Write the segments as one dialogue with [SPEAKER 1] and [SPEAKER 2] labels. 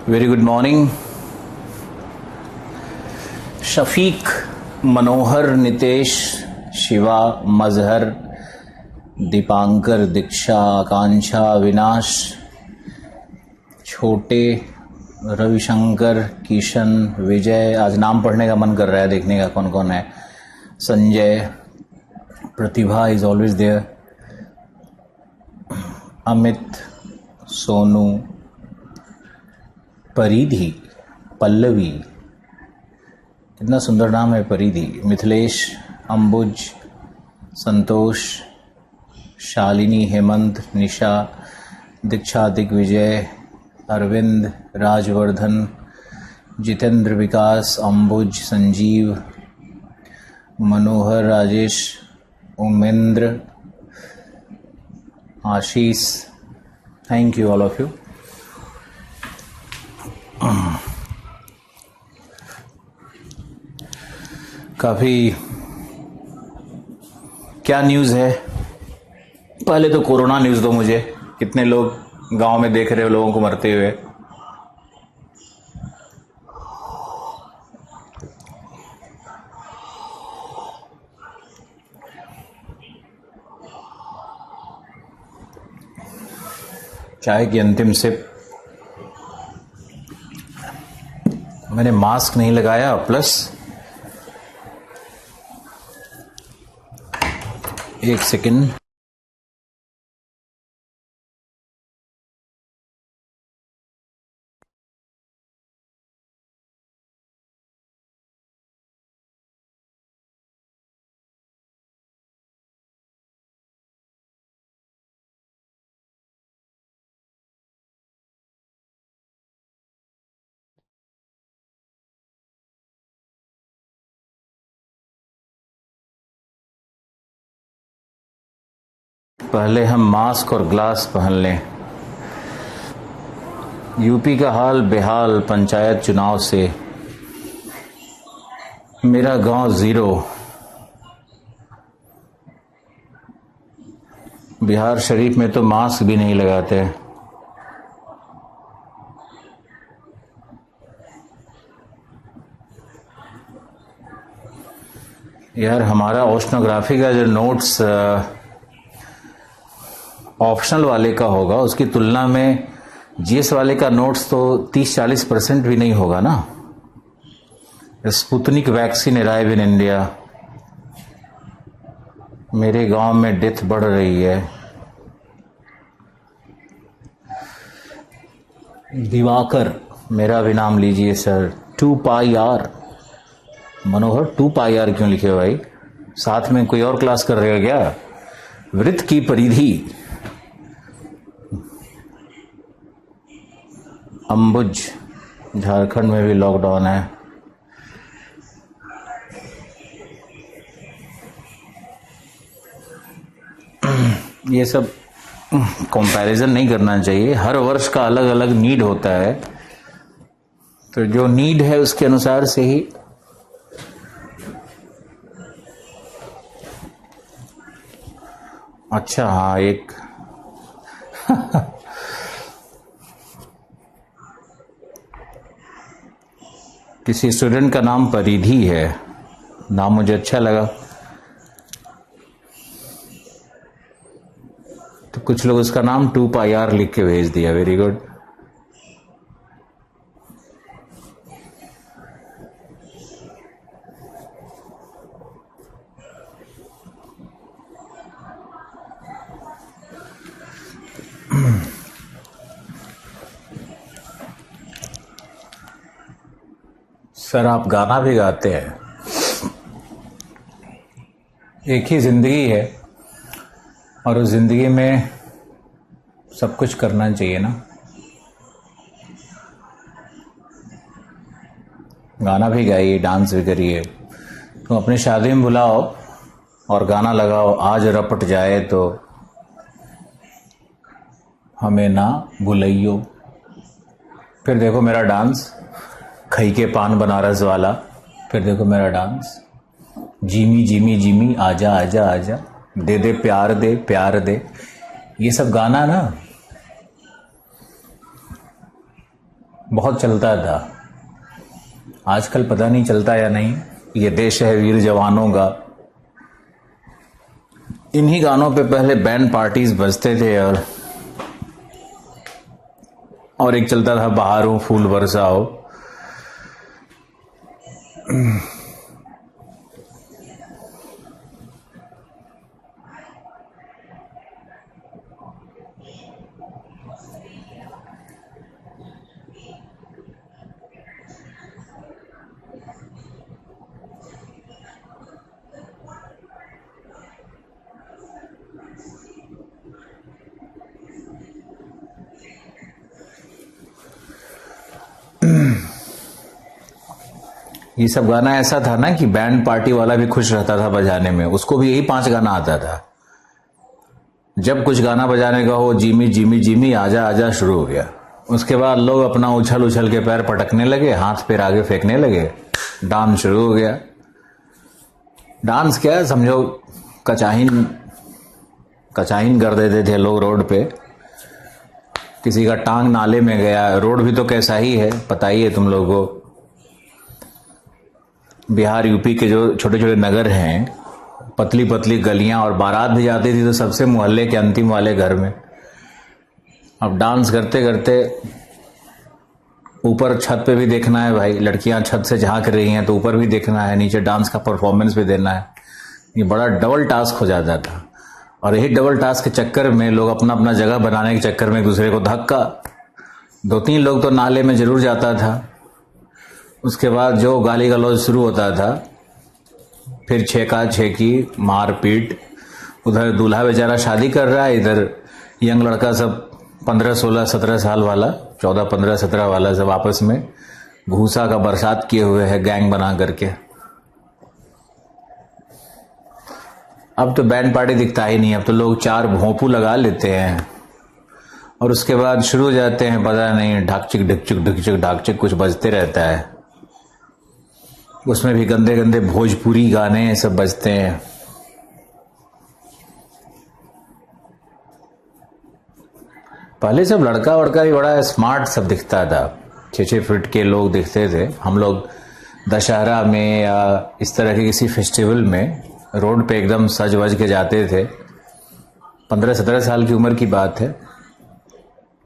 [SPEAKER 1] Very good morning. Shafiq, Manohar, Nitesh, Shiva, Mazhar, Dipankar, Diksha, Akanksha, Vinash, Chhote, Ravishankar, Kishan, विजय। आज नाम पढ़ने का मन कर रहा है, देखने का कौन कौन है। Sanjay, Pratibha is always there, Amit, Sonu, Paridhi, Pallavi, कितना सुंदर नाम है Paridhi, Mithilesh, Ambuj, Santosh, Shalini, Hemant, Nisha, Diksha, Digvijay, Arvind, Rajvardhan, Jitendra, Vikas, Ambuj, Sanjeev, Manohar, Rajesh, Umendra, Ashish. Thank you all of you. काफी क्या न्यूज़ है। पहले तो कोरोना न्यूज़ दो मुझे, कितने लोग गांव में देख रहे हो लोगों को मरते हुए। चाय की अंतिम सिप। मैंने मास्क नहीं लगाया, प्लस एक सेकेंड। पहले हम मास्क और ग्लास पहन लें। यूपी का हाल बेहाल पंचायत चुनाव से। मेरा गांव जीरो। बिहार शरीफ में तो मास्क भी नहीं लगाते। यार हमारा ओशनोग्राफी का जो नोट्स ऑप्शनल वाले का होगा, उसकी तुलना में जीएस वाले का नोट्स तो 30-40% भी नहीं होगा ना। Sputnik vaccine arrive in India. मेरे गांव में डेथ बढ़ रही है। दिवाकर, मेरा भी नाम लीजिए सर। 2πr। मनोहर 2πr क्यों लिखे हो भाई? साथ में कोई और क्लास कर रहे हो क्या? वृत्त की परिधि। अंबुज, झारखंड में भी लॉकडाउन है। ये सब कंपैरिजन नहीं करना चाहिए। हर वर्ष का अलग अलग नीड होता है, तो जो नीड है उसके अनुसार से ही। अच्छा हाँ, एक किसी स्टूडेंट का नाम परिधि है। नाम मुझे अच्छा लगा, तो कुछ लोग उसका नाम 2πr लिख के भेज दिया। Very good. सर आप गाना भी गाते हैं। एक ही जिंदगी है और उस जिंदगी में सब कुछ करना चाहिए ना। गाना भी गाइए, डांस भी करिए। तुम अपनी शादी में बुलाओ और गाना लगाओ, आज रपट जाए तो हमें ना बुलाइयो। फिर देखो मेरा डांस, खई के पान बनारस वाला। फिर देखो मेरा डांस, जिमी जिमी जिमी आजा आजा आजा, दे दे प्यार दे प्यार दे। ये सब गाना ना बहुत चलता था, आजकल पता नहीं चलता या नहीं। ये देश है वीर जवानों का, इन्हीं गानों पे पहले बैंड पार्टीज बजते थे। और एक चलता था बहारों फूल बरसाओ। ये सब गाना ऐसा था ना कि बैंड पार्टी वाला भी खुश रहता था बजाने में, उसको भी यही 5 गाना आता था। जब कुछ गाना बजाने का हो, जिमी जिमी जिमी आजा आजा शुरू हो गया। उसके बाद लोग अपना उछल उछल के पैर पटकने लगे, हाथ पैर आगे फेंकने लगे, डांस शुरू हो गया। डांस क्या समझो, कचाहीन कर देते थे लोग रोड पे। किसी का टांग नाले में गया, रोड भी तो कैसा ही है पता ही है तुम लोगों को। बिहार यूपी के जो छोटे छोटे नगर हैं, पतली पतली गलियां, और बारात भी जाती थी तो सबसे मोहल्ले के अंतिम वाले घर में। अब डांस करते करते ऊपर छत पे भी देखना है भाई, लड़कियां छत से झांक रही हैं तो ऊपर भी देखना है, नीचे डांस का परफॉर्मेंस भी देना है। ये बड़ा डबल टास्क हो जाता था। और यही डबल टास्क के चक्कर में लोग अपना अपना जगह बनाने के चक्कर में एक दूसरे को धक्का, 2-3 लोग तो नाले में जरूर जाता था। उसके बाद जो गाली गलौज शुरू होता था, फिर छेका छेकी मार पीट। उधर दूल्हा बेचारा शादी कर रहा है, इधर यंग लड़का सब 15, 16, 17 साल वाला, 14, 15, 17 वाला सब आपस में घूसा का बरसात किए हुए है गैंग बना करके। अब तो बैंड पार्टी दिखता ही नहीं, अब तो लोग 4 भोंपू लगा लेते हैं और उसके बाद शुरू हो जाते हैं, पता नहीं ढाकचिक ढिकचिक ढिकचिक ढाकचिक कुछ बजते रहता है। उसमें भी गंदे गंदे भोजपुरी गाने सब बजते हैं। पहले सब लड़का वड़का भी बड़ा स्मार्ट सब दिखता था, 6-6 फीट के लोग दिखते थे। हम लोग दशहरा में या इस तरह के किसी फेस्टिवल में रोड पे एकदम सज वज के जाते थे। 15-17 साल की उम्र की बात है,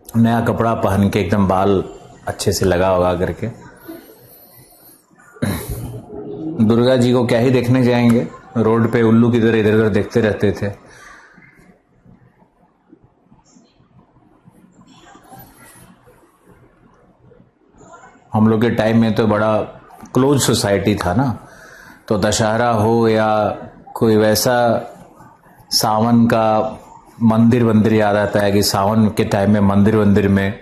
[SPEAKER 1] नया कपड़ा पहन के एकदम बाल अच्छे से लगा करके। दुर्गा जी को क्या ही देखने जाएंगे, रोड पे उल्लू की तरह इधर उधर देखते रहते थे। हम लोग के टाइम में तो बड़ा क्लोज सोसाइटी था ना, तो दशहरा हो या कोई वैसा सावन का मंदिर याद आता है कि सावन के टाइम में मंदिर में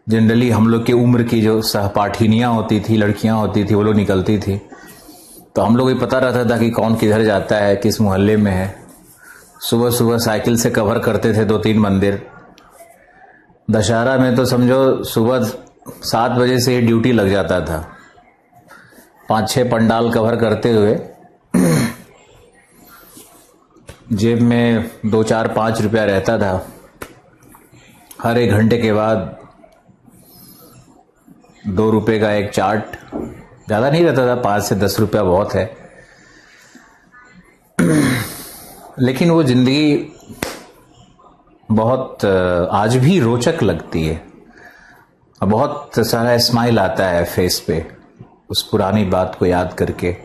[SPEAKER 1] जनरली हम लोग की उम्र की जो सहपाठिनियाँ होती थी, लड़कियाँ होती थी, वो लोग निकलती थी। तो हम लोग को पता रहता था कि कौन किधर जाता है, किस मोहल्ले में है। सुबह सुबह साइकिल से कवर करते थे 2-3 मंदिर। दशहरा में तो समझो सुबह 7 बजे से ही ड्यूटी लग जाता था, 5-6 पंडाल कवर करते हुए जेब में 2, 4, 5 रुपया रहता था। हर 1 घंटे के बाद 2 रुपए का एक चाट, ज़्यादा नहीं रहता था, 5 से 10 रुपया बहुत है। लेकिन वो जिंदगी बहुत आज भी रोचक लगती है, बहुत सारा स्माइल आता है फेस पे उस पुरानी बात को याद करके।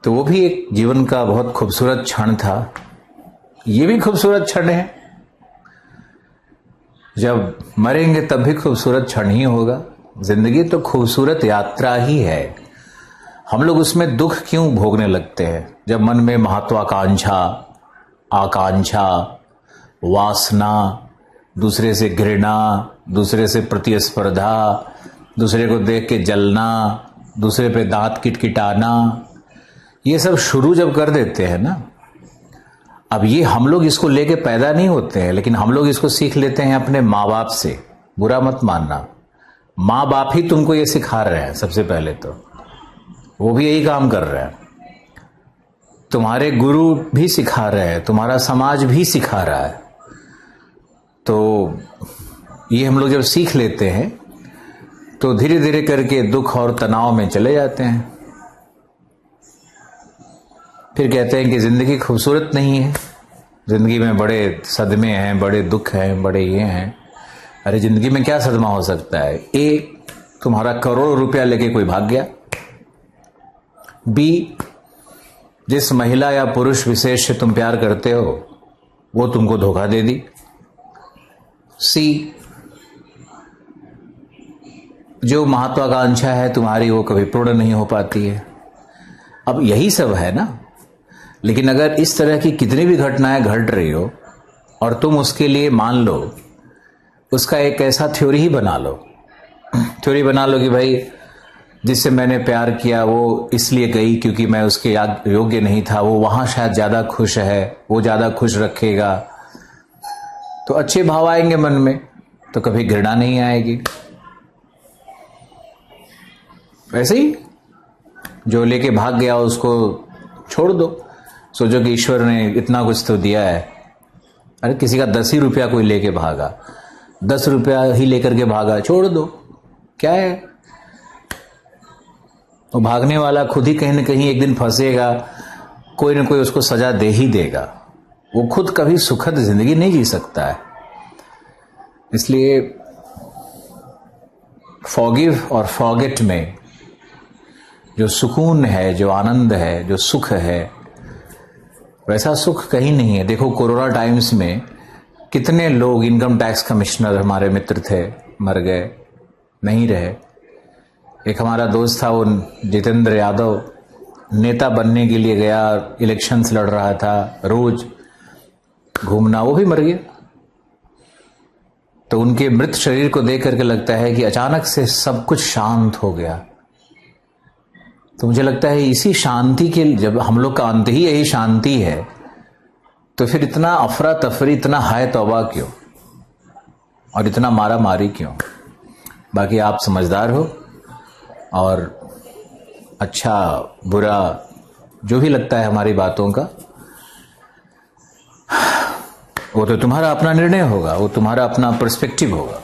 [SPEAKER 1] तो वो भी एक जीवन का बहुत खूबसूरत क्षण था। ये भी खूबसूरत क्षण है, जब मरेंगे तब भी खूबसूरत क्षण ही होगा। जिंदगी तो खूबसूरत यात्रा ही है। हम लोग उसमें दुख क्यों भोगने लगते हैं? जब मन में महत्वाकांक्षा, आकांक्षा, वासना, दूसरे से घृणा, दूसरे से प्रतिस्पर्धा, दूसरे को देख के जलना, दूसरे पे दांत किटकिटाना, ये सब शुरू जब कर देते हैं ना, अब ये हम लोग इसको लेके पैदा नहीं होते हैं, लेकिन हम लोग इसको सीख लेते हैं अपने माँ बाप से। बुरा मत मानना, माँ बाप ही तुमको ये सिखा रहे हैं। सबसे पहले तो वो भी यही काम कर रहे हैं, तुम्हारे गुरु भी सिखा रहे हैं, तुम्हारा समाज भी सिखा रहा है। तो ये हम लोग जब सीख लेते हैं तो धीरे धीरे करके दुख और तनाव में चले जाते हैं। फिर कहते हैं कि जिंदगी खूबसूरत नहीं है, जिंदगी में बड़े सदमे हैं, बड़े दुख हैं, बड़े ये हैं। अरे जिंदगी में क्या सदमा हो सकता है? ए, तुम्हारा करोड़ों रुपया लेके कोई भाग गया। बी, जिस महिला या पुरुष विशेष से तुम प्यार करते हो वो तुमको धोखा दे दी। सी, जो महत्वाकांक्षा है तुम्हारी वो कभी पूर्ण नहीं हो पाती है। अब यही सब है ना। लेकिन अगर इस तरह की कितनी भी घटनाएं घट रही हो और तुम उसके लिए मान लो, उसका एक ऐसा थ्योरी ही बना लो, थ्योरी बना लो कि भाई जिससे मैंने प्यार किया वो इसलिए गई क्योंकि मैं उसके योग्य नहीं था, वो वहां शायद ज्यादा खुश है, वो ज्यादा खुश रखेगा, तो अच्छे भाव आएंगे मन में, तो कभी घृणा नहीं आएगी। वैसे ही जो लेके भाग गया उसको छोड़ दो, सोचो कि ईश्वर ने इतना कुछ तो दिया है। अरे किसी का 10 ही रुपया कोई लेके भागा, 10 रुपया ही लेकर के भागा, छोड़ दो, क्या है। वो भागने वाला खुद ही कहीं ना कहीं एक दिन फंसेगा, कोई ना कोई उसको सजा दे ही देगा। वो खुद कभी सुखद जिंदगी नहीं जी सकता है। इसलिए फॉरगिव और फॉरगेट में जो सुकून है, जो आनंद है, जो सुख है, वैसा सुख कहीं नहीं है। देखो कोरोना टाइम्स में कितने लोग, इनकम टैक्स कमिश्नर हमारे मित्र थे, मर गए, नहीं रहे। एक हमारा दोस्त था, वो जितेंद्र यादव, नेता बनने के लिए गया, इलेक्शंस लड़ रहा था, रोज घूमना, वो भी मर गया। तो उनके मृत शरीर को देख करके लगता है कि अचानक से सब कुछ शांत हो गया। तो मुझे लगता है इसी शांति के, जब हम लोग का अंत ही यही शांति है, तो फिर इतना अफरा तफरी, इतना हाय तौबा क्यों, और इतना मारा मारी क्यों। बाकी आप समझदार हो, और अच्छा बुरा जो भी लगता है हमारी बातों का, वो तो तुम्हारा अपना निर्णय होगा, वो तुम्हारा अपना पर्सपेक्टिव होगा।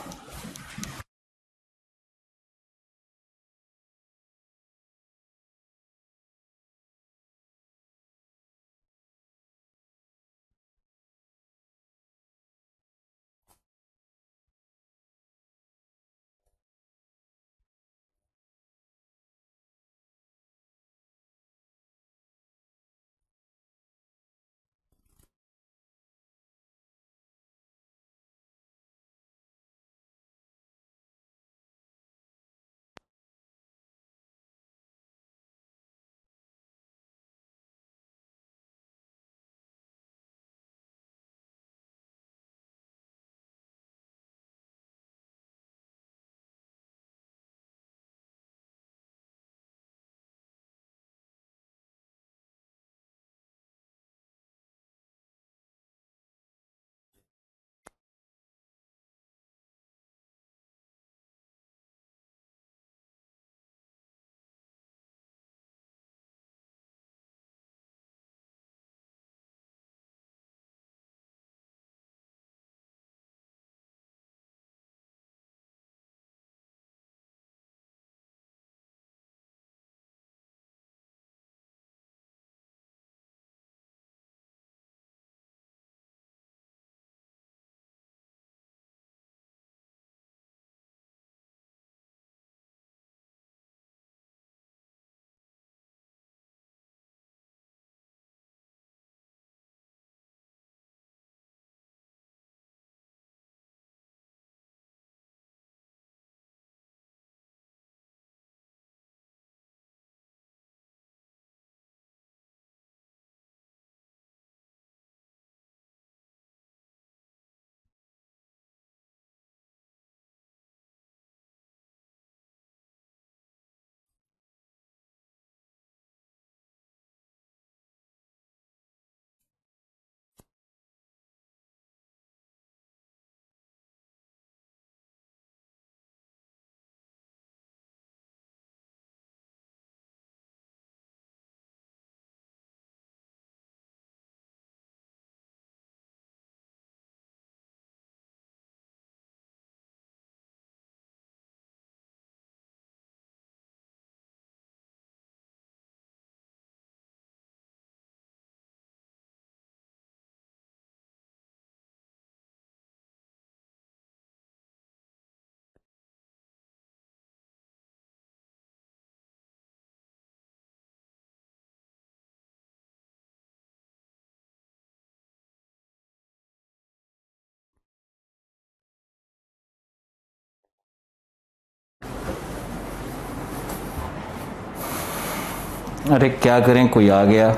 [SPEAKER 1] अरे क्या करें, कोई आ गया।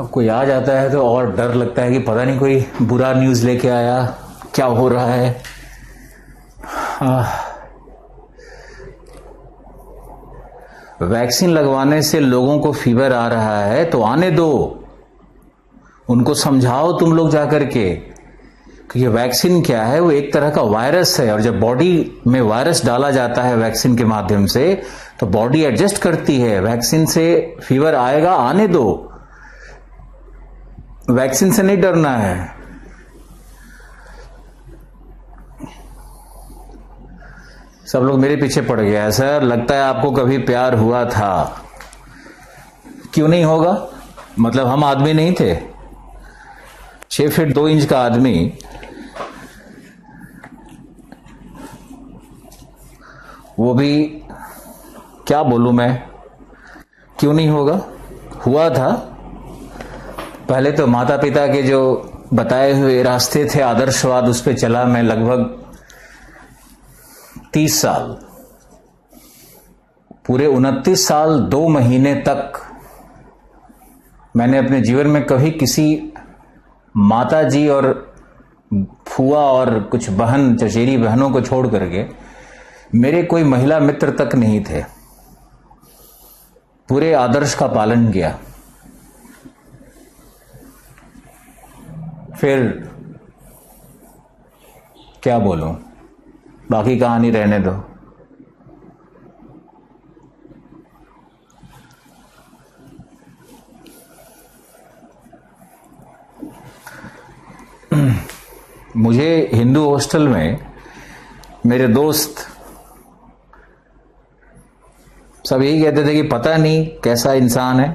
[SPEAKER 1] अब कोई आ जाता है तो और डर लगता है कि पता नहीं कोई बुरा न्यूज़ लेके आया, क्या हो रहा है। वैक्सीन लगवाने से लोगों को फीवर आ रहा है तो आने दो, उनको समझाओ तुम लोग जाकर के कि ये वैक्सीन क्या है। वो एक तरह का वायरस है, और जब बॉडी में वायरस डाला जाता है वैक्सीन के माध्यम से तो बॉडी एडजस्ट करती है। वैक्सीन से फीवर आएगा, आने दो, वैक्सीन से नहीं डरना है। सब लोग मेरे पीछे पड़ गया है, सर लगता है आपको कभी प्यार हुआ था। क्यों नहीं होगा, मतलब हम आदमी नहीं थे? 6 फीट 2 इंच का आदमी, वो भी, क्या बोलूं मैं, क्यों नहीं होगा, हुआ था। पहले तो माता पिता के जो बताए हुए रास्ते थे, आदर्शवाद, उस पर चला मैं लगभग 30 साल, पूरे 29 साल 2 महीने तक मैंने अपने जीवन में कभी किसी माता जी और फुआ और कुछ बहन, चचेरी बहनों को छोड़ करके मेरे कोई महिला मित्र तक नहीं थे। पूरे आदर्श का पालन किया। फिर क्या बोलूं, बाकी कहानी रहने दो। मुझे हिंदू हॉस्टल में मेरे दोस्त सब यही कहते थे कि पता नहीं कैसा इंसान है,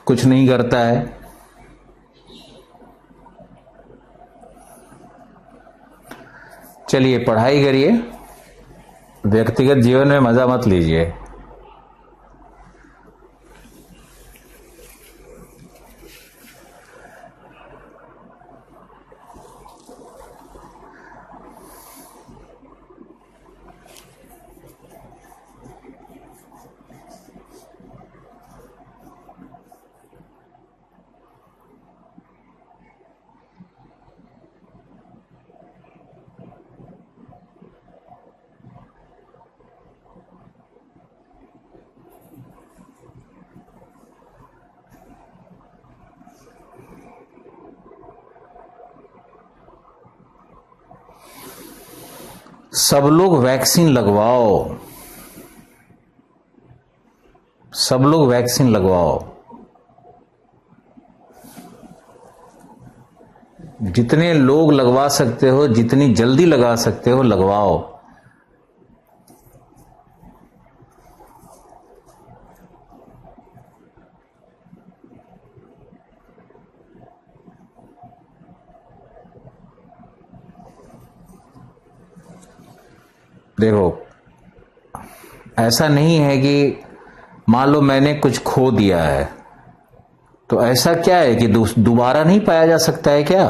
[SPEAKER 1] कुछ नहीं करता है। चलिए पढ़ाई करिए, व्यक्तिगत जीवन में मजा मत लीजिए। सब लोग वैक्सीन लगवाओ, सब लोग वैक्सीन लगवाओ। जितने लोग लगवा सकते हो, जितनी जल्दी लगा सकते हो, लगवाओ। देखो, ऐसा नहीं है कि मान लो मैंने कुछ खो दिया है तो ऐसा क्या है कि दोबारा नहीं पाया जा सकता है क्या?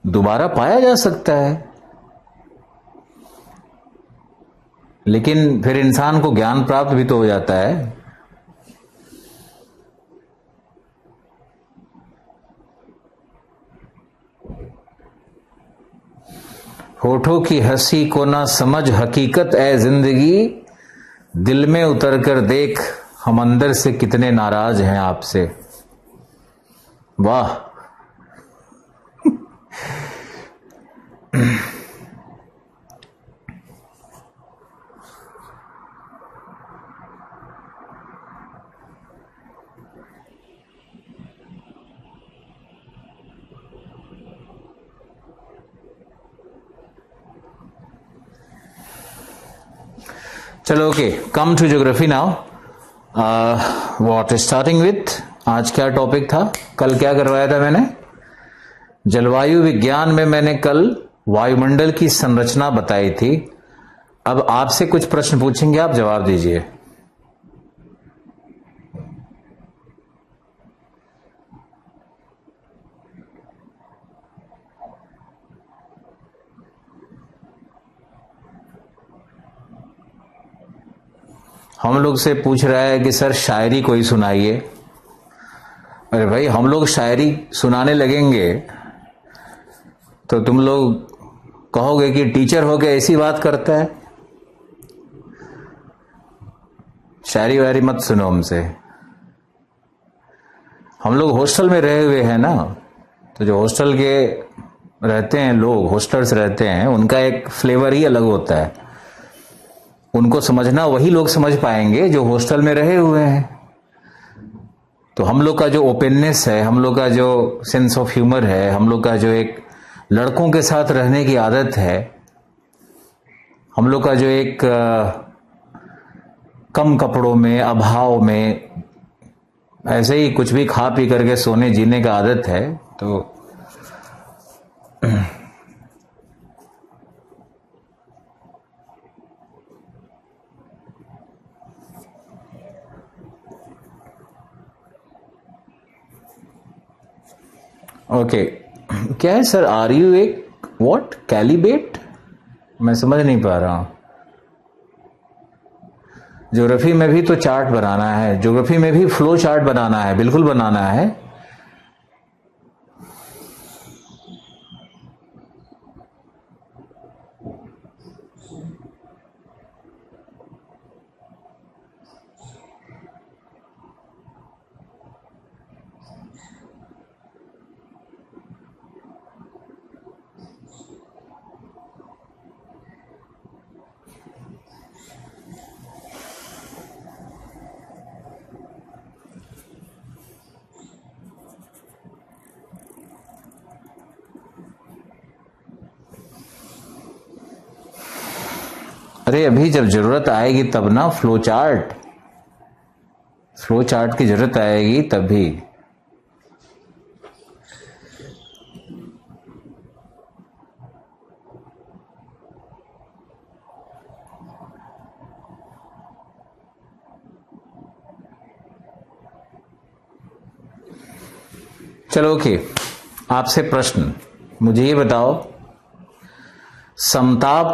[SPEAKER 1] दोबारा पाया जा सकता है, लेकिन फिर इंसान को ज्ञान प्राप्त भी तो हो जाता है। होठों की हंसी को ना समझ हकीकत ए जिंदगी, दिल में उतर कर देख हम अंदर से कितने नाराज हैं आपसे। वाह। चलो okay, come to geography now. What starting with, आज क्या टॉपिक था, कल क्या करवाया था मैंने? जलवायु विज्ञान में मैंने कल वायुमंडल की संरचना बताई थी। अब आपसे कुछ प्रश्न पूछेंगे, आप जवाब दीजिए। हम लोग से पूछ रहा है कि सर शायरी कोई सुनाइए। अरे भाई, हम लोग शायरी सुनाने लगेंगे तो तुम लोग कहोगे कि टीचर होके ऐसी बात करता है। शायरी वायरी मत सुनो हमसे। हम लोग हॉस्टल में रहे हुए हैं ना, तो जो हॉस्टल के रहते हैं लोग, हॉस्टलर्स रहते हैं, उनका एक फ्लेवर ही अलग होता है। उनको समझना वही लोग समझ पाएंगे जो हॉस्टल में रहे हुए हैं। तो हम लोग का जो ओपननेस है, हम लोग का जो सेंस ऑफ ह्यूमर है, हम लोग का जो एक लड़कों के साथ रहने की आदत है, हम लोग का जो एक कम कपड़ों में, अभाव में, ऐसे ही कुछ भी खा पी करके सोने जीने का आदत है, तो ओके। क्या है सर, आर यू एक व्हाट कैलिब्रेट? मैं समझ नहीं पा रहा हूं। ज्योग्राफी में भी तो चार्ट बनाना है, ज्योग्राफी में भी फ्लो चार्ट बनाना है, बिल्कुल बनाना है। अरे अभी जब जरूरत आएगी तब ना, फ्लो चार्ट की जरूरत आएगी तभी। चलो ओके, आपसे प्रश्न, मुझे ये बताओ, समताप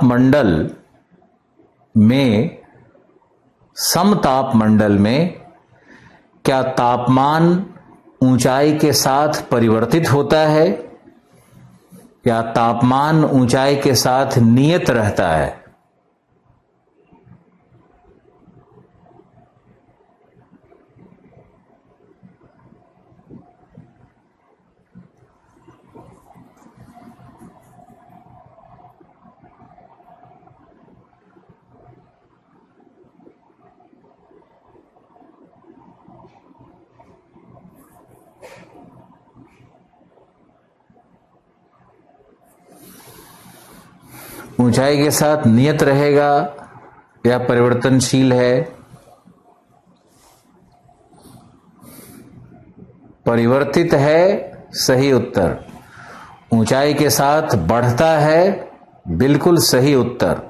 [SPEAKER 1] मंडल में क्या तापमान ऊंचाई के साथ परिवर्तित होता है या तापमान ऊंचाई के साथ नियत रहता है? ऊंचाई के साथ नियत रहेगा या परिवर्तनशील है? परिवर्तित है, सही उत्तर। ऊंचाई के साथ बढ़ता है, बिल्कुल सही उत्तर।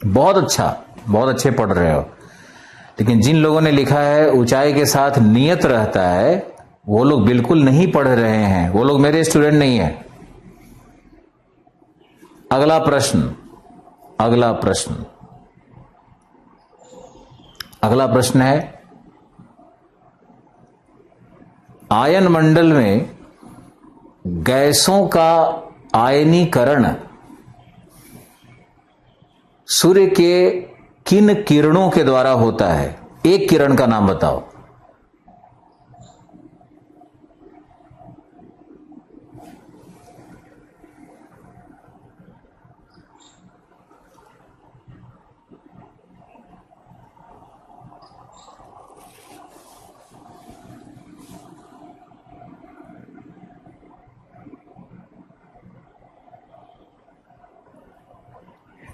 [SPEAKER 1] बहुत अच्छा, बहुत अच्छे पढ़ रहे हो। लेकिन जिन लोगों ने लिखा है ऊंचाई के साथ नियत रहता है, वो लोग बिल्कुल नहीं पढ़ रहे हैं, वो लोग मेरे स्टूडेंट नहीं है। अगला प्रश्न है, आयन मंडल में गैसों का आयनीकरण सूर्य के किन किरणों के द्वारा होता है? एक किरण का नाम बताओ।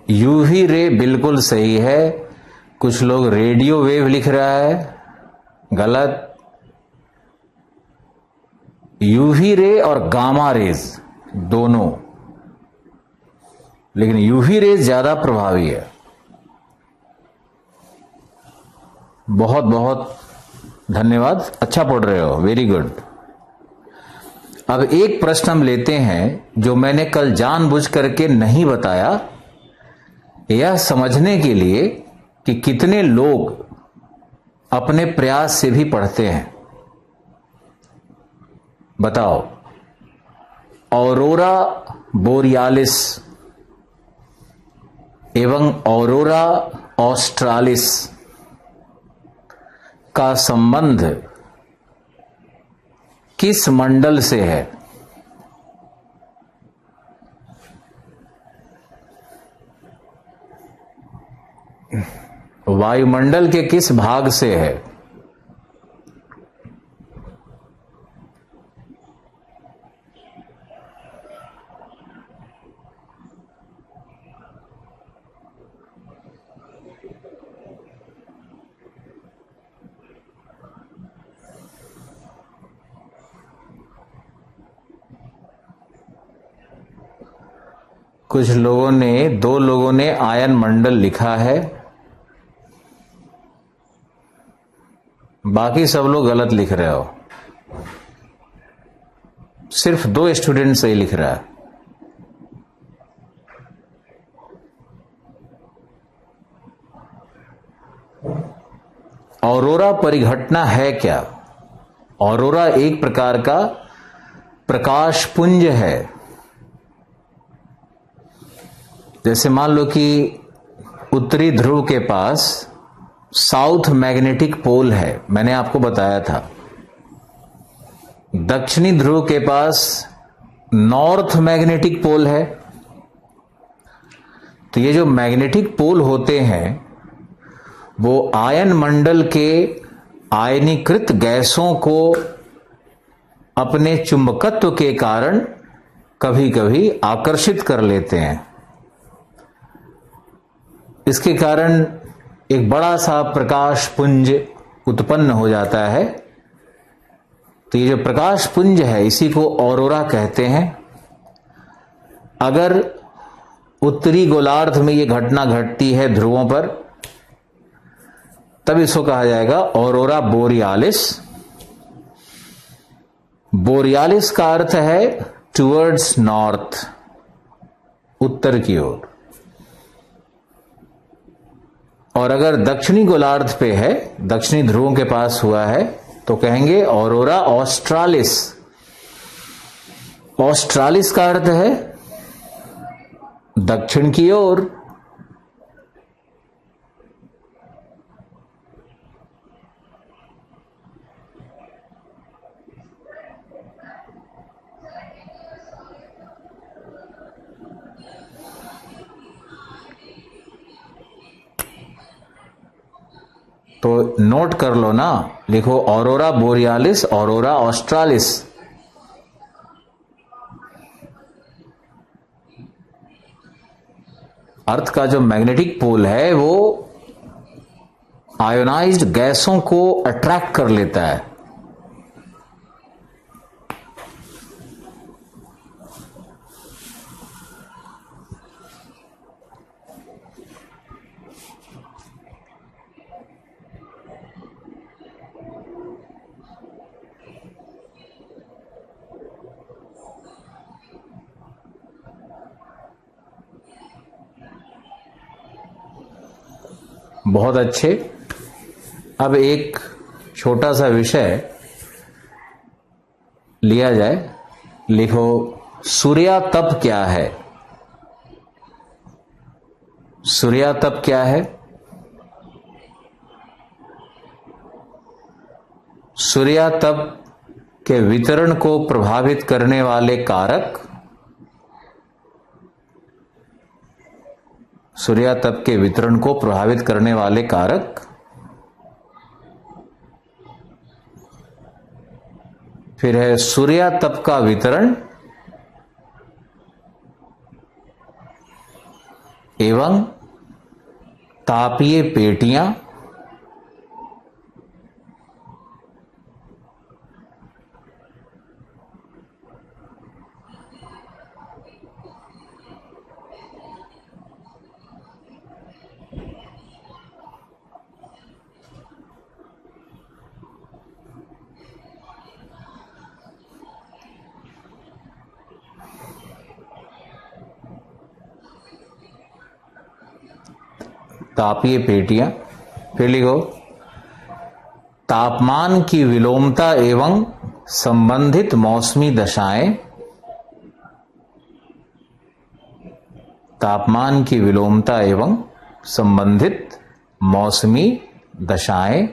[SPEAKER 1] यूवी रे बिल्कुल सही है। कुछ लोग रेडियो वेव लिख रहा है, गलत। यूवी रे और गामा रेज दोनों, लेकिन यूवी रेज ज्यादा प्रभावी है। बहुत बहुत धन्यवाद, अच्छा पढ़ रहे हो, वेरी गुड। अब एक प्रश्न हम लेते हैं जो मैंने कल जानबूझ करके नहीं बताया, यह समझने के लिए कि कितने लोग अपने प्रयास से भी पढ़ते हैं? बताओ। ऑरोरा बोरियालिस एवं ऑरोरा ऑस्ट्रालिस का संबंध किस मंडल से है? वायुमंडल के किस भाग से है? कुछ लोगों ने, 2 लोगों ने आयन मंडल लिखा है, बाकी सब लोग गलत लिख रहे हो। सिर्फ 2 स्टूडेंट सही लिख रहा है। ऑरोरा परिघटना है क्या? ऑरोरा एक प्रकार का प्रकाश पुंज है। जैसे मान लो कि उत्तरी ध्रुव के पास साउथ मैग्नेटिक पोल है, मैंने आपको बताया था। दक्षिणी ध्रुव के पास नॉर्थ मैग्नेटिक पोल है। तो ये जो मैग्नेटिक पोल होते हैं वो आयन मंडल के आयनीकृत गैसों को अपने चुंबकत्व के कारण कभी कभी आकर्षित कर लेते हैं। इसके कारण एक बड़ा सा प्रकाश पुंज उत्पन्न हो जाता है। तो ये जो प्रकाश पुंज है इसी को ऑरोरा कहते हैं। अगर उत्तरी गोलार्ध में ये घटना घटती है ध्रुवों पर, तब इसको कहा जाएगा ऑरोरा बोरियालिस। बोरियालिस का अर्थ है टुवर्ड्स नॉर्थ, उत्तर की ओर। और अगर दक्षिणी गोलार्ध पे है, दक्षिणी ध्रुवों के पास हुआ है, तो कहेंगे ऑरोरा ऑस्ट्रालिस। ऑस्ट्रालिस का अर्थ है दक्षिण की ओर। तो नोट कर लो ना, लिखो ऑरोरा बोरियालिस, ऑरोरा ऑस्ट्रालिस। अर्थ का जो मैग्नेटिक पोल है वो आयोनाइज्ड गैसों को अट्रैक्ट कर लेता है। बहुत अच्छे। अब एक छोटा सा विषय लिया जाए। लिखो सूर्यातप क्या है? सूर्यातप क्या है? सूर्यातप के वितरण को प्रभावित करने वाले कारक, सूर्यातप के वितरण को प्रभावित करने वाले कारक, फिर है सूर्यातप का वितरण एवं तापीय पेटियां, तापीय पेटियां। फिर लिखो तापमान की विलोमता एवं संबंधित मौसमी दशाएं, तापमान की विलोमता एवं संबंधित मौसमी दशाएं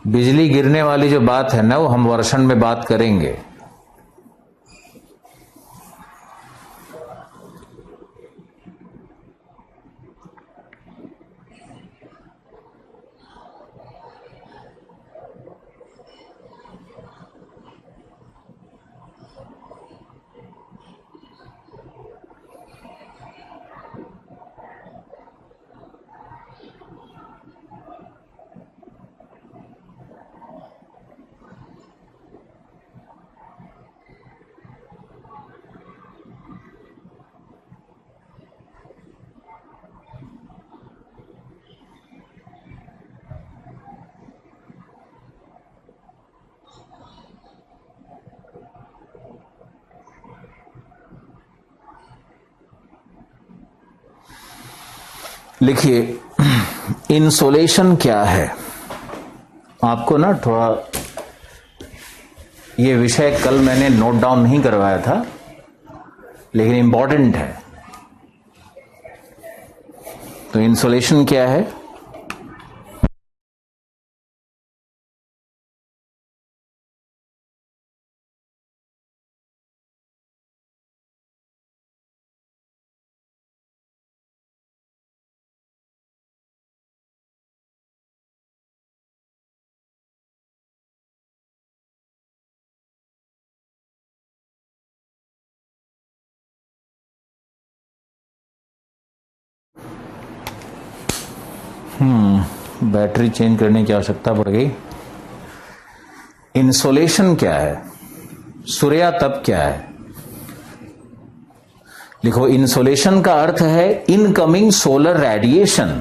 [SPEAKER 1] बिजली गिरने वाली जो बात है ना, वो हम वर्षण में बात करेंगे। लिखिए, इंसोलेशन क्या है। आपको ना थोड़ा ये विषय कल मैंने नोट डाउन नहीं करवाया था, लेकिन इंपॉर्टेंट है। तो इंसोलेशन क्या है? बैटरी चेंज करने की आवश्यकता पड़ गई। इंसोलेशन क्या है? सूर्यातप क्या है? लिखो, इंसोलेशन का अर्थ है इनकमिंग सोलर रेडिएशन।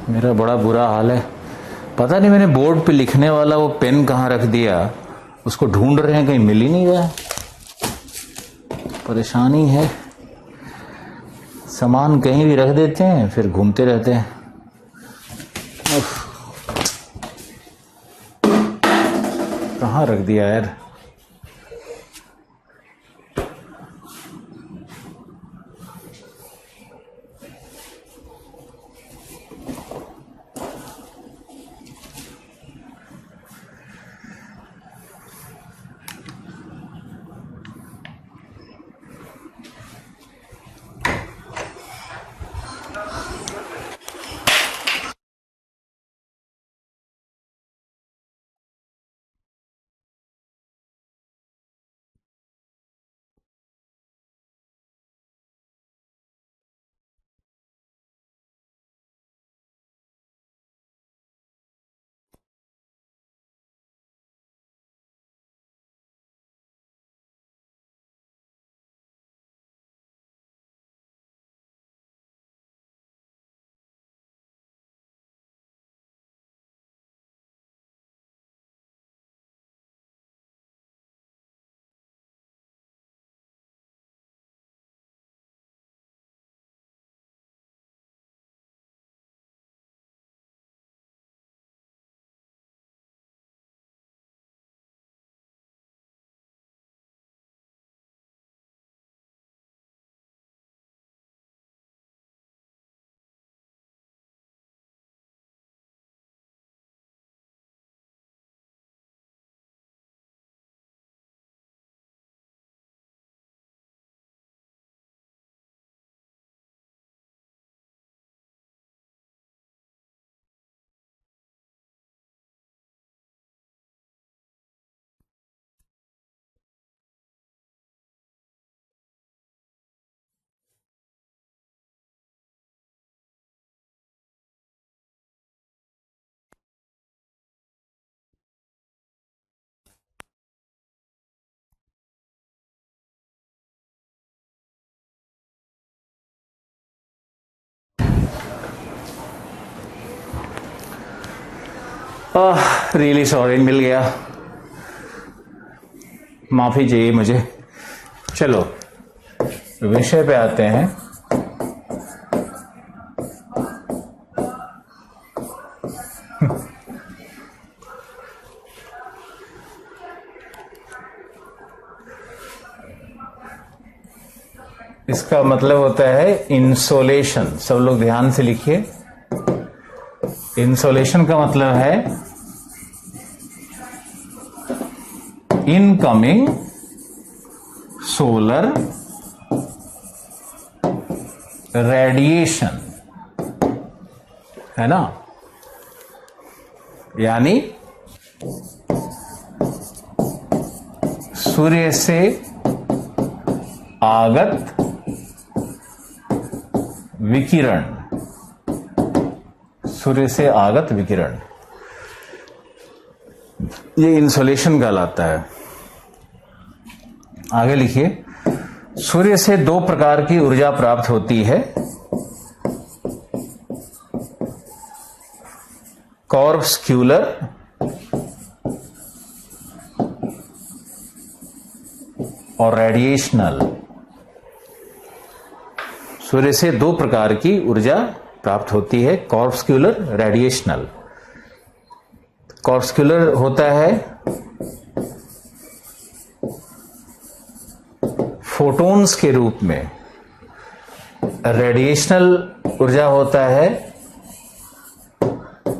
[SPEAKER 1] मेरा बड़ा बुरा हाल है, पता नहीं मैंने बोर्ड पे लिखने वाला वो पेन कहां रख दिया। उसको ढूंढ रहे हैं, कहीं मिल ही नहीं रहा। परेशानी है, सामान कहीं भी रख देते हैं फिर घूमते रहते हैं। कहां रख दिया यार? रियली सॉरी, मिल गया, माफी चाहिए मुझे। चलो विषय पे आते हैं। इसका मतलब होता है इंसोलेशन। सब लोग ध्यान से लिखिए। इंसोलेशन का मतलब है इनकमिंग सोलर रेडिएशन, है ना। यानी सूर्य से आगत विकिरण, सूर्य से आगत विकिरण, ये इंसोलेशन कहलाता है। आगे लिखिए, सूर्य से दो प्रकार की ऊर्जा प्राप्त होती है, कॉर्पस्क्यूलर और रेडिएशनल। सूर्य से दो प्रकार की ऊर्जा प्राप्त होती है, कॉर्पस्क्यूलर, रेडिएशनल। कॉर्पस्क्यूलर होता है फोटॉन्स के रूप में, रेडिएशनल ऊर्जा होता है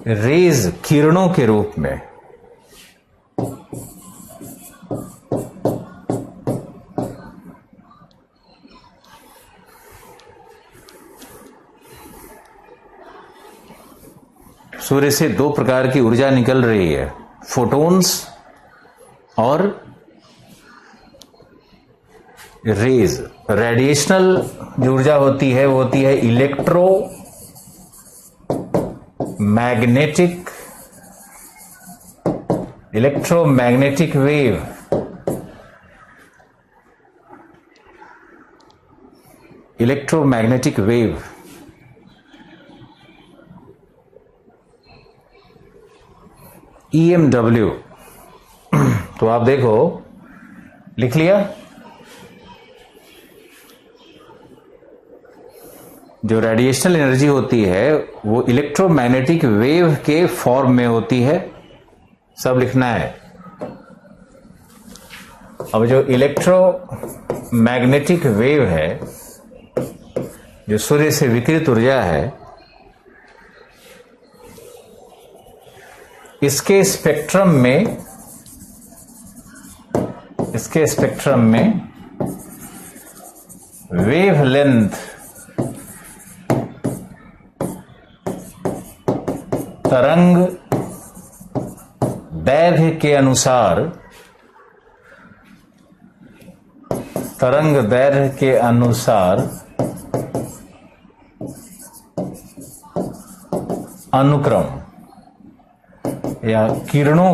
[SPEAKER 1] रेज, किरणों के रूप में। सूर्य से दो प्रकार की ऊर्जा निकल रही है, फोटॉन्स और रेज। रेडिएशनल जो ऊर्जा होती है वो होती है electromagnetic wave. Electromagnetic wave EMW। तो आप देखो, लिख लिया। जो रेडिएशनल एनर्जी होती है वो इलेक्ट्रोमैग्नेटिक वेव के फॉर्म में होती है, सब लिखना है। अब जो इलेक्ट्रोमैग्नेटिक वेव है, जो सूर्य से विकिरित ऊर्जा है, इसके स्पेक्ट्रम में वेवलेंथ तरंग दैर्घ्य के अनुसार अनुक्रम या किरणों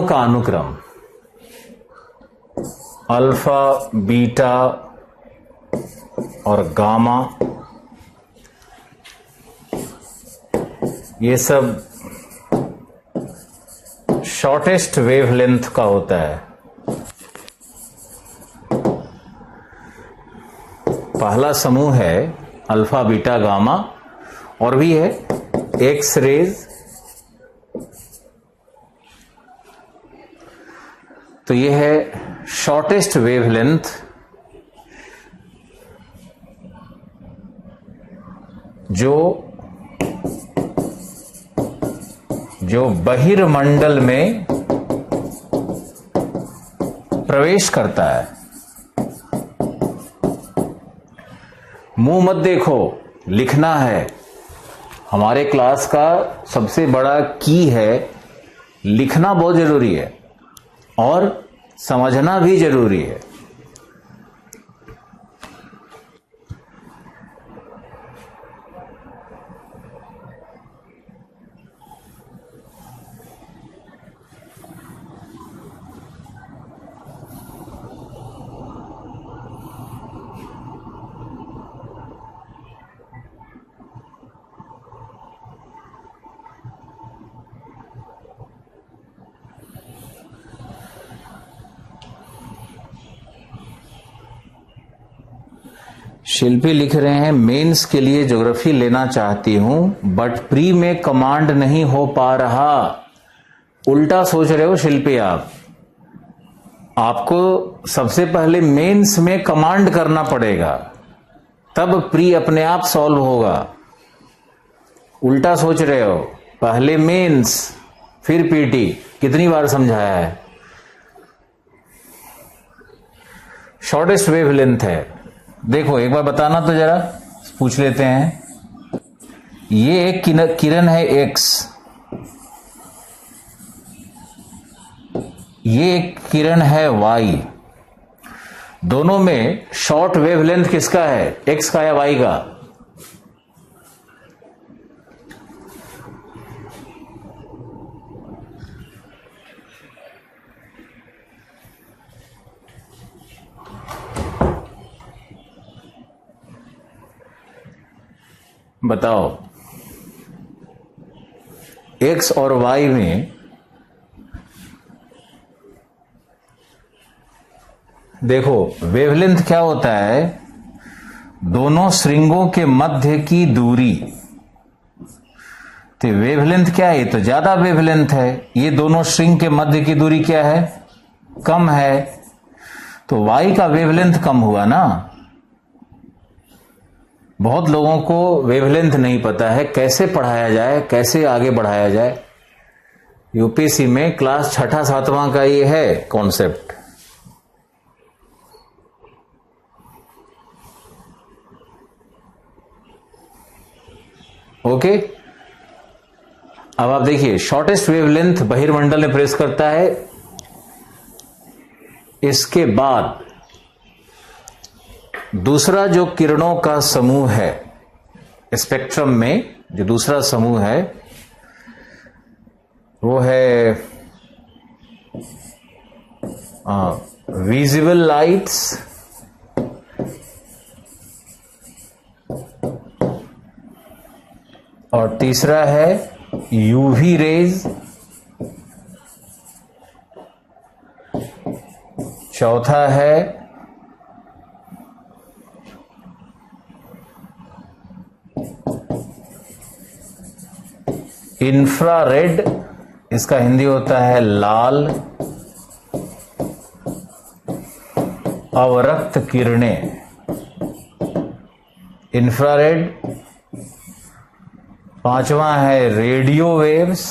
[SPEAKER 1] का अनुक्रम अल्फा, बीटा और गामा, ये सब शॉर्टेस्ट वेवलेंथ का होता है। पहला समूह है अल्फा, बीटा, गामा, और भी है एक्स रेज। तो ये है शॉर्टेस्ट वेवलेंथ, जो बहिर्मंडल में प्रवेश करता है। मुंह मत देखो, लिखना है। हमारे क्लास का सबसे बड़ा की है लिखना, बहुत जरूरी है और समझना भी जरूरी है। शिल्पी लिख रहे हैं मेंस के लिए ज्योग्राफी लेना चाहती हूं बट प्री में कमांड नहीं हो पा रहा। उल्टा सोच रहे हो शिल्पी आप। आपको सबसे पहले मेंस में कमांड करना पड़ेगा, तब प्री अपने आप सॉल्व होगा। उल्टा सोच रहे हो, पहले मेंस फिर पीटी। कितनी बार समझाया है? शॉर्टेस्ट वेवलेंथ है। देखो एक बार बताना तो जरा, पूछ लेते हैं। ये एक किरण है एक्स, ये एक किरण है वाई। दोनों में शॉर्ट वेवलेंथ किसका है, एक्स का या वाई का? बताओ। एक्स और वाई में देखो वेवलेंथ क्या होता है, दोनों श्रृंगों के मध्य की दूरी। तो वेवलेंथ क्या है, तो ज्यादा वेवलेंथ है। ये दोनों श्रृंग के मध्य की दूरी क्या है, कम है। तो वाई का वेवलेंथ कम हुआ ना। बहुत लोगों को वेवलेंथ नहीं पता है, कैसे पढ़ाया जाए, कैसे आगे बढ़ाया जाए। यूपीएससी में क्लास 6ठा 7वां का ये है कॉन्सेप्ट। ओके, अब आप देखिए शॉर्टेस्ट वेवलेंथ बहिर्मंडल में प्रेस करता है। इसके बाद दूसरा जो किरणों का समूह है स्पेक्ट्रम में, जो दूसरा समूह है वो है विजिबल लाइट्स, और तीसरा है यूवी रेज, चौथा है इंफ्रारेड, इसका हिंदी होता है लाल अवरक्त किरणें। इंफ्रारेड। पांचवा है रेडियो वेव्स,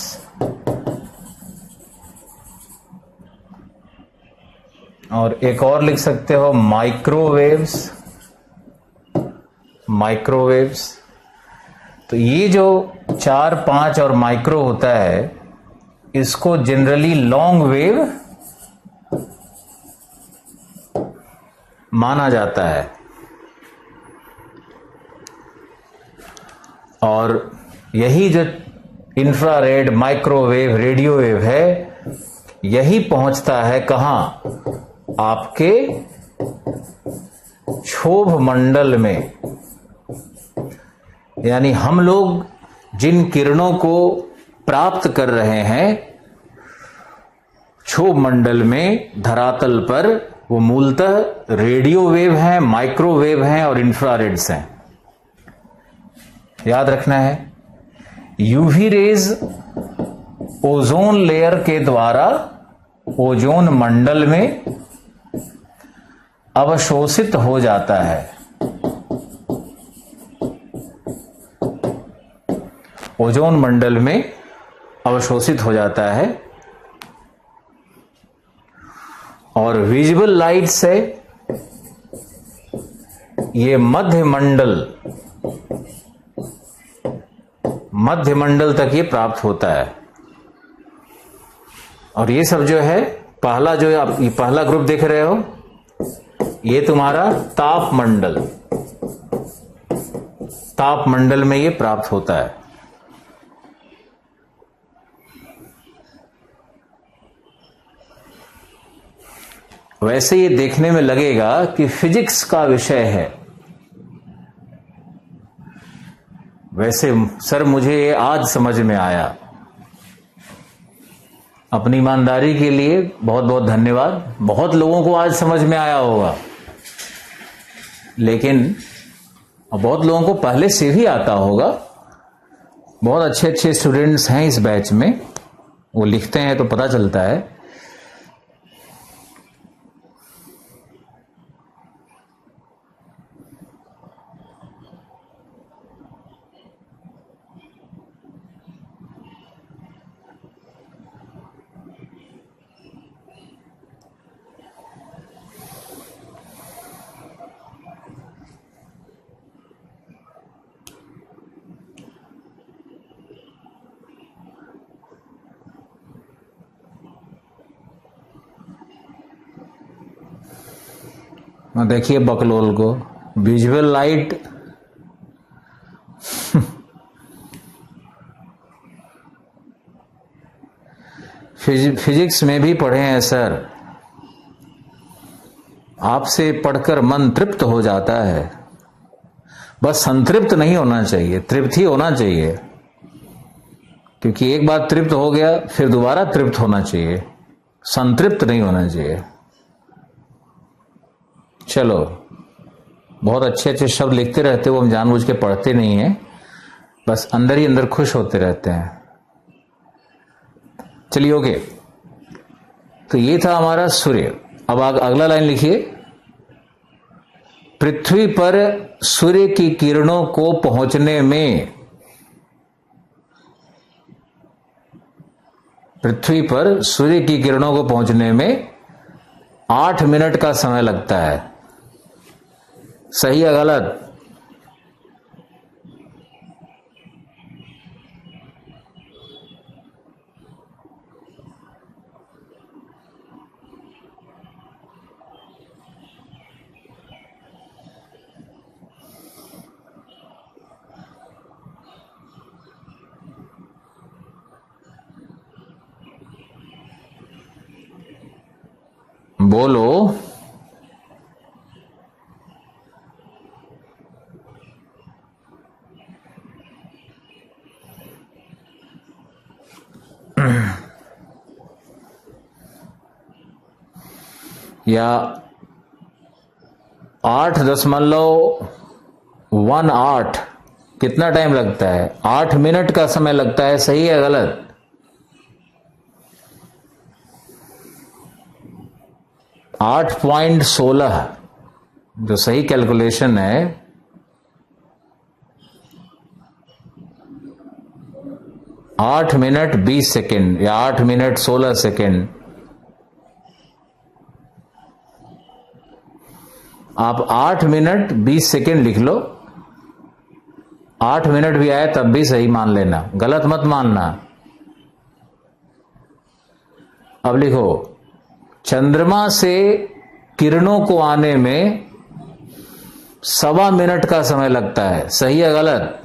[SPEAKER 1] और एक और लिख सकते हो माइक्रोवेव्स। माइक्रोवेव्स। तो ये जो 4, 5 और माइक्रो होता है, इसको जनरली लॉन्ग वेव माना जाता है। और यही जो इंफ्रारेड, माइक्रोवेव, रेडियो वेव है, यही पहुंचता है कहां, आपके क्षोभ मंडल में। यानी हम लोग जिन किरणों को प्राप्त कर रहे हैं क्षोभ मंडल में, धरातल पर, वो मूलतः रेडियो वेव हैं, माइक्रोवेव हैं और इंफ्रारेड्स हैं। याद रखना है। यूवी रेज ओजोन लेयर के द्वारा ओजोन मंडल में अवशोषित हो जाता है। ओजोन मंडल में अवशोषित हो जाता है। और विजिबल लाइट से ये मध्य मंडल तक ये प्राप्त होता है। और ये सब जो है, पहला जो आप ये पहला ग्रुप देख रहे हो, ये तुम्हारा ताप मंडल में ये प्राप्त होता है। वैसे ये देखने में लगेगा कि फिजिक्स का विषय है। वैसे सर मुझे ये आज समझ में आया। अपनी ईमानदारी के लिए बहुत बहुत धन्यवाद। बहुत लोगों को आज समझ में आया होगा, लेकिन और बहुत लोगों को पहले से भी आता होगा, बहुत अच्छे अच्छे स्टूडेंट्स हैं इस बैच में, वो लिखते हैं तो पता चलता है। देखिए बकलोल को, विजुअल लाइट फिजिक्स में भी पढ़े हैं सर, आपसे पढ़कर मन तृप्त हो जाता है, बस संतृप्त नहीं होना चाहिए, तृप्त ही होना चाहिए, क्योंकि एक बार तृप्त हो गया फिर दोबारा तृप्त होना चाहिए, संतृप्त नहीं होना चाहिए। चलो, बहुत अच्छे अच्छे शब्द लिखते रहते हो, हम जानबूझ के पढ़ते नहीं हैं, बस अंदर ही अंदर खुश होते रहते हैं। चलिए ओके, तो ये था हमारा सूर्य। अब अगला लाइन लिखिए, पृथ्वी पर सूर्य की किरणों को पहुंचने में, पृथ्वी पर सूर्य की किरणों को पहुंचने में 8 मिनट का समय लगता है। सही या गलत? बोलो। या 8.18 कितना टाइम लगता है? 8 मिनट का समय लगता है। सही है गलत? 8.16 जो सही कैलकुलेशन है, 8 मिनट 20 सेकेंड या 8 मिनट 16 सेकेंड। आप 8 मिनट 20 सेकेंड लिख लो, 8 मिनट भी आए तब भी सही मान लेना, गलत मत मानना। अब लिखो, चंद्रमा से किरणों को आने में 1.25 मिनट का समय लगता है। सही है गलत?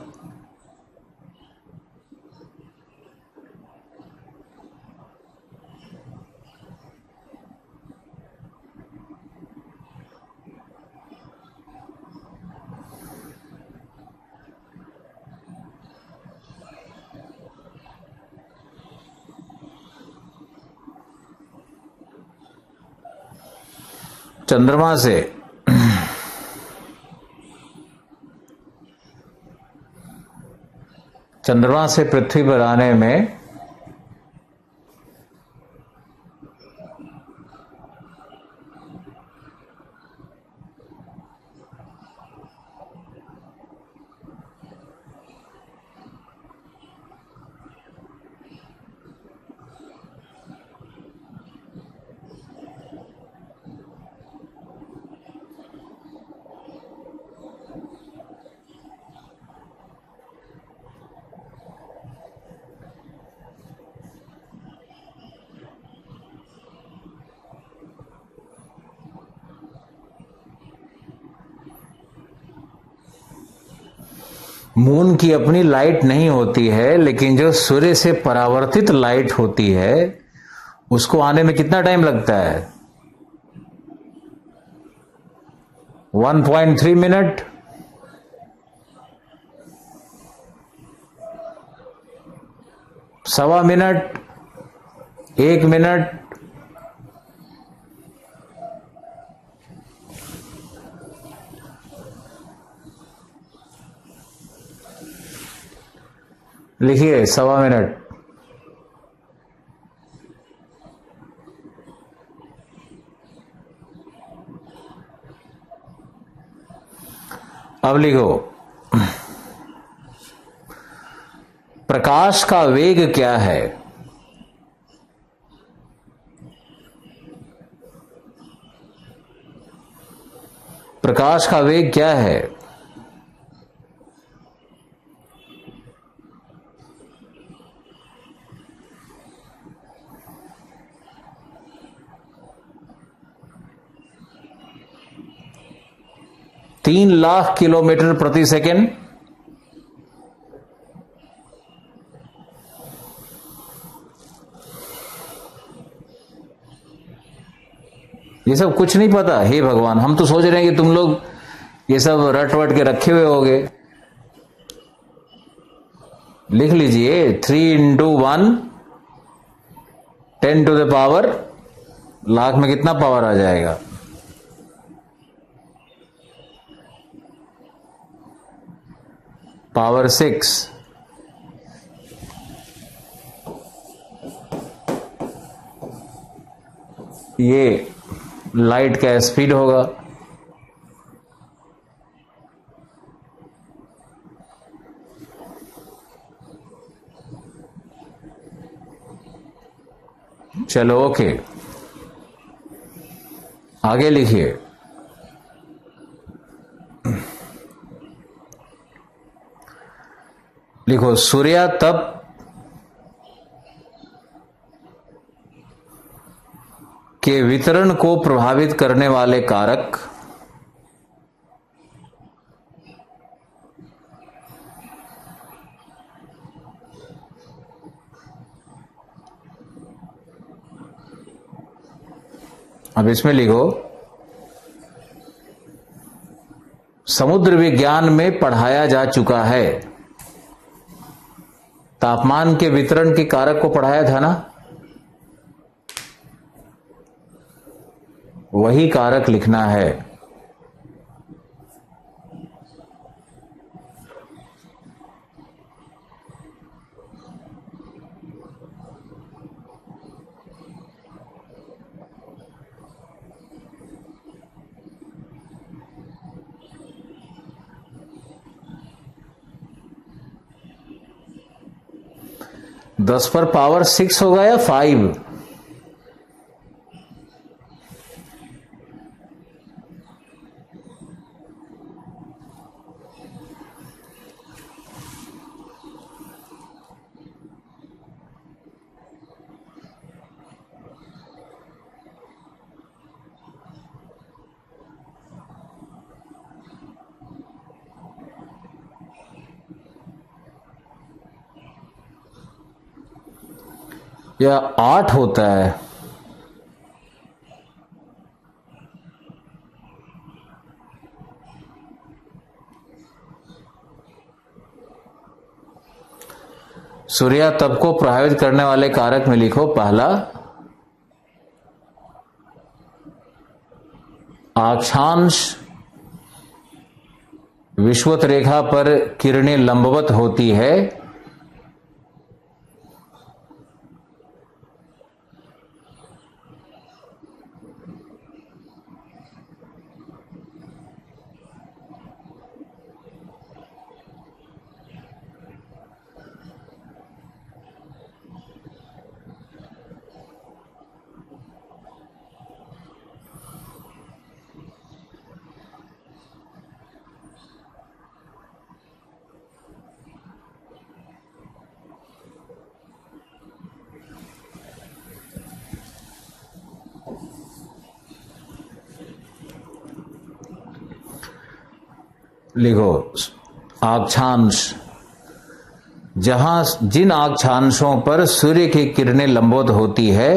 [SPEAKER 1] चंद्रमा से पृथ्वी पर आने में मून की अपनी लाइट नहीं होती है, लेकिन जो सूर्य से परावर्तित लाइट होती है उसको आने में कितना टाइम लगता है? 1.3 मिनट, 1.25 मिनट, 1 मिनट, लिखिए 1.25 मिनट। अब लिखो, प्रकाश का वेग क्या है? प्रकाश का वेग क्या है? तीन लाख किलोमीटर प्रति सेकंड। ये सब कुछ नहीं पता। हे भगवान, हम तो सोच रहे हैं कि तुम लोग ये सब रट वट के रखे हुए होगे। लिख लीजिए 3 × 1 10⁻, लाख में कितना पावर आ जाएगा? पावर 6। ये लाइट का स्पीड होगा। चलो ओके, आगे लिखिए। लिखो, सूर्यातप के वितरण को प्रभावित करने वाले कारक। अब इसमें लिखो, समुद्र विज्ञान में पढ़ाया जा चुका है। तापमान के वितरण के कारक को पढ़ाया था ना, वही कारक लिखना है। दस पर पावर 6 होगा या 5? या 8 होता है? सूर्यातप को प्रभावित करने वाले कारक में लिखो, पहला अक्षांश विषुवत रेखा पर किरणें लंबवत होती है। लिखो, अक्षांश, जिन अक्षांशों पर सूर्य की किरणें लंबवत होती है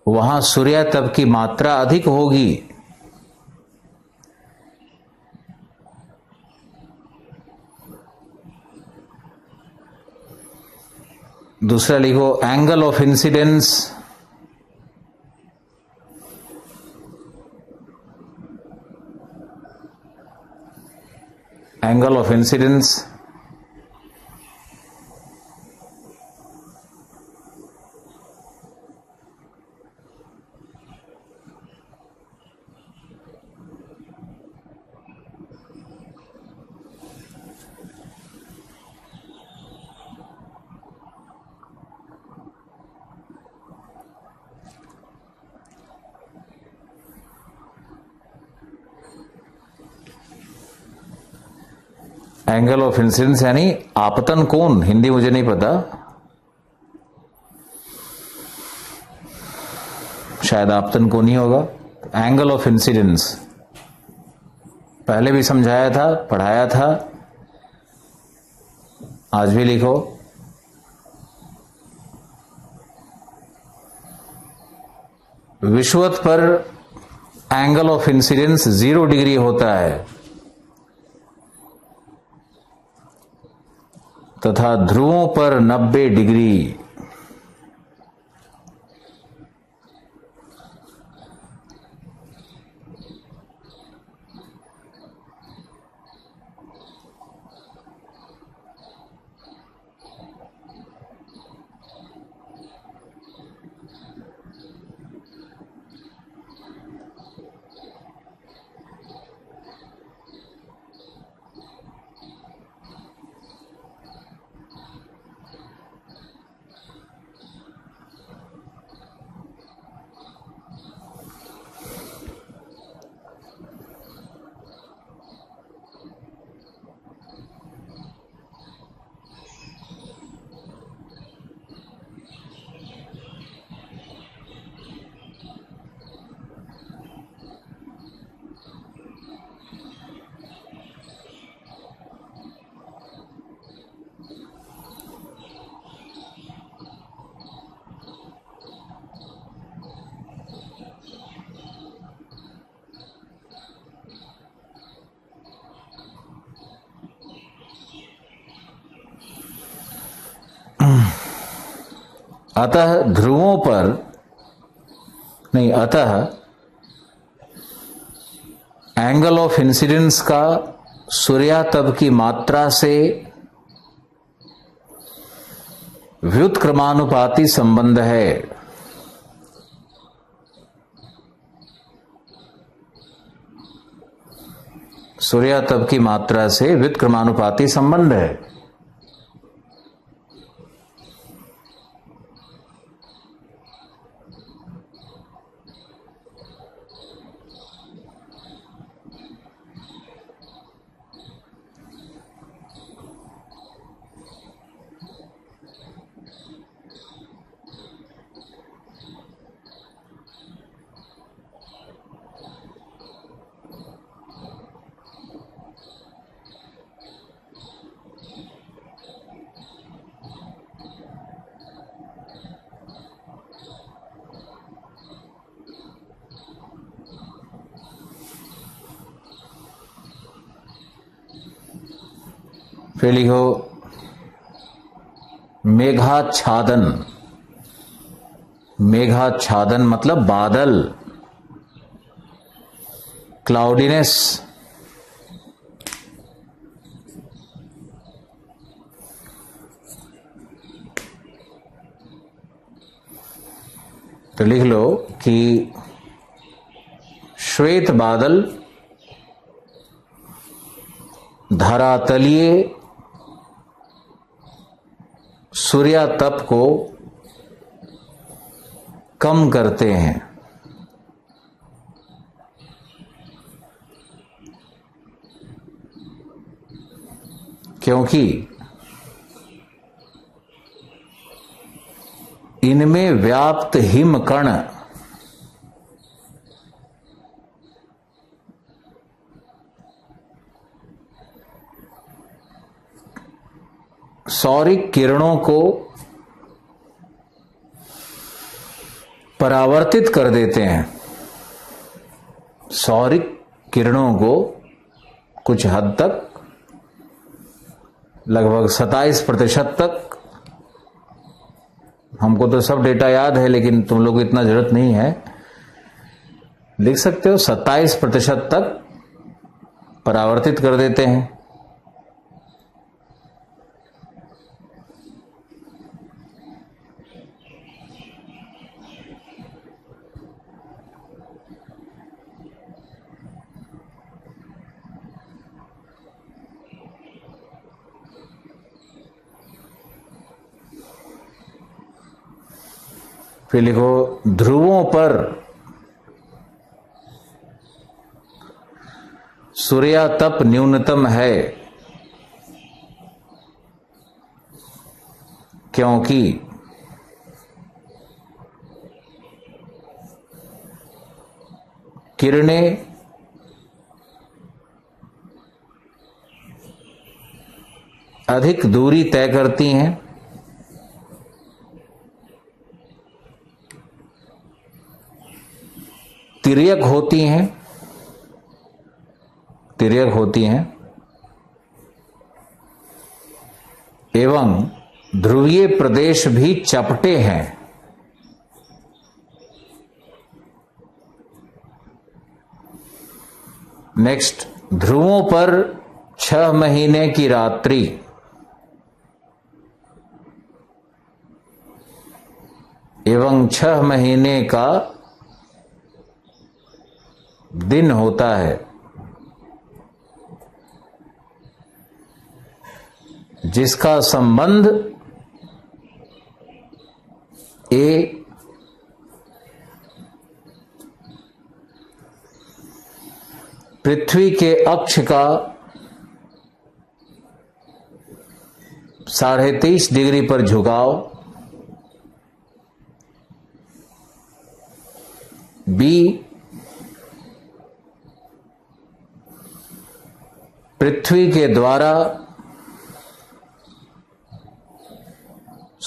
[SPEAKER 1] वहां सूर्यातप की मात्रा अधिक होगी। दूसरा लिखो, angle of incidence, angle of incidence angle of incidence यानी आपतन कोण, हिंदी मुझे नहीं पता, शायद आपतन कोण ही होगा। एंगल ऑफ इंसिडेंस पहले भी समझाया था, पढ़ाया था, आज भी लिखो। विषुवत पर एंगल ऑफ इंसिडेंस 0 डिग्री होता है तथा ध्रुवों पर 90 डिग्री। अतः ध्रुवों पर नहीं, अतः एंगल ऑफ इंसिडेंस का सूर्यातप की मात्रा से व्युत्क्रमानुपाती संबंध है। सूर्यातप की मात्रा से व्युत्क्रमानुपाती संबंध है। फिर लिखो मेघाच्छादन। मेघाच्छादन मतलब बादल, क्लाउडीनेस। तो लिख लो कि श्वेत बादल धरातलीय सूर्यातप को कम करते हैं। क्योंकि इनमें व्याप्त हिमकण सौरिक किरणों को परावर्तित कर देते हैं। सौरिक किरणों को कुछ हद तक, लगभग 27% तक, हमको तो सब डेटा याद है लेकिन तुम लोग को इतना जरूरत नहीं है, लिख सकते हो 27% तक परावर्तित कर देते हैं। फिर लिखो ध्रुवों पर सूर्यातप न्यूनतम है क्योंकि किरणें अधिक दूरी तय करती हैं, तिर्यक होती हैं एवं ध्रुवीय प्रदेश भी चपटे हैं। नेक्स्ट, ध्रुवों पर 6 महीने की रात्रि एवं 6 महीने का दिन होता है, जिसका संबंध पृथ्वी के अक्ष का 23.5 डिग्री पर झुकाव, बी पृथ्वी के द्वारा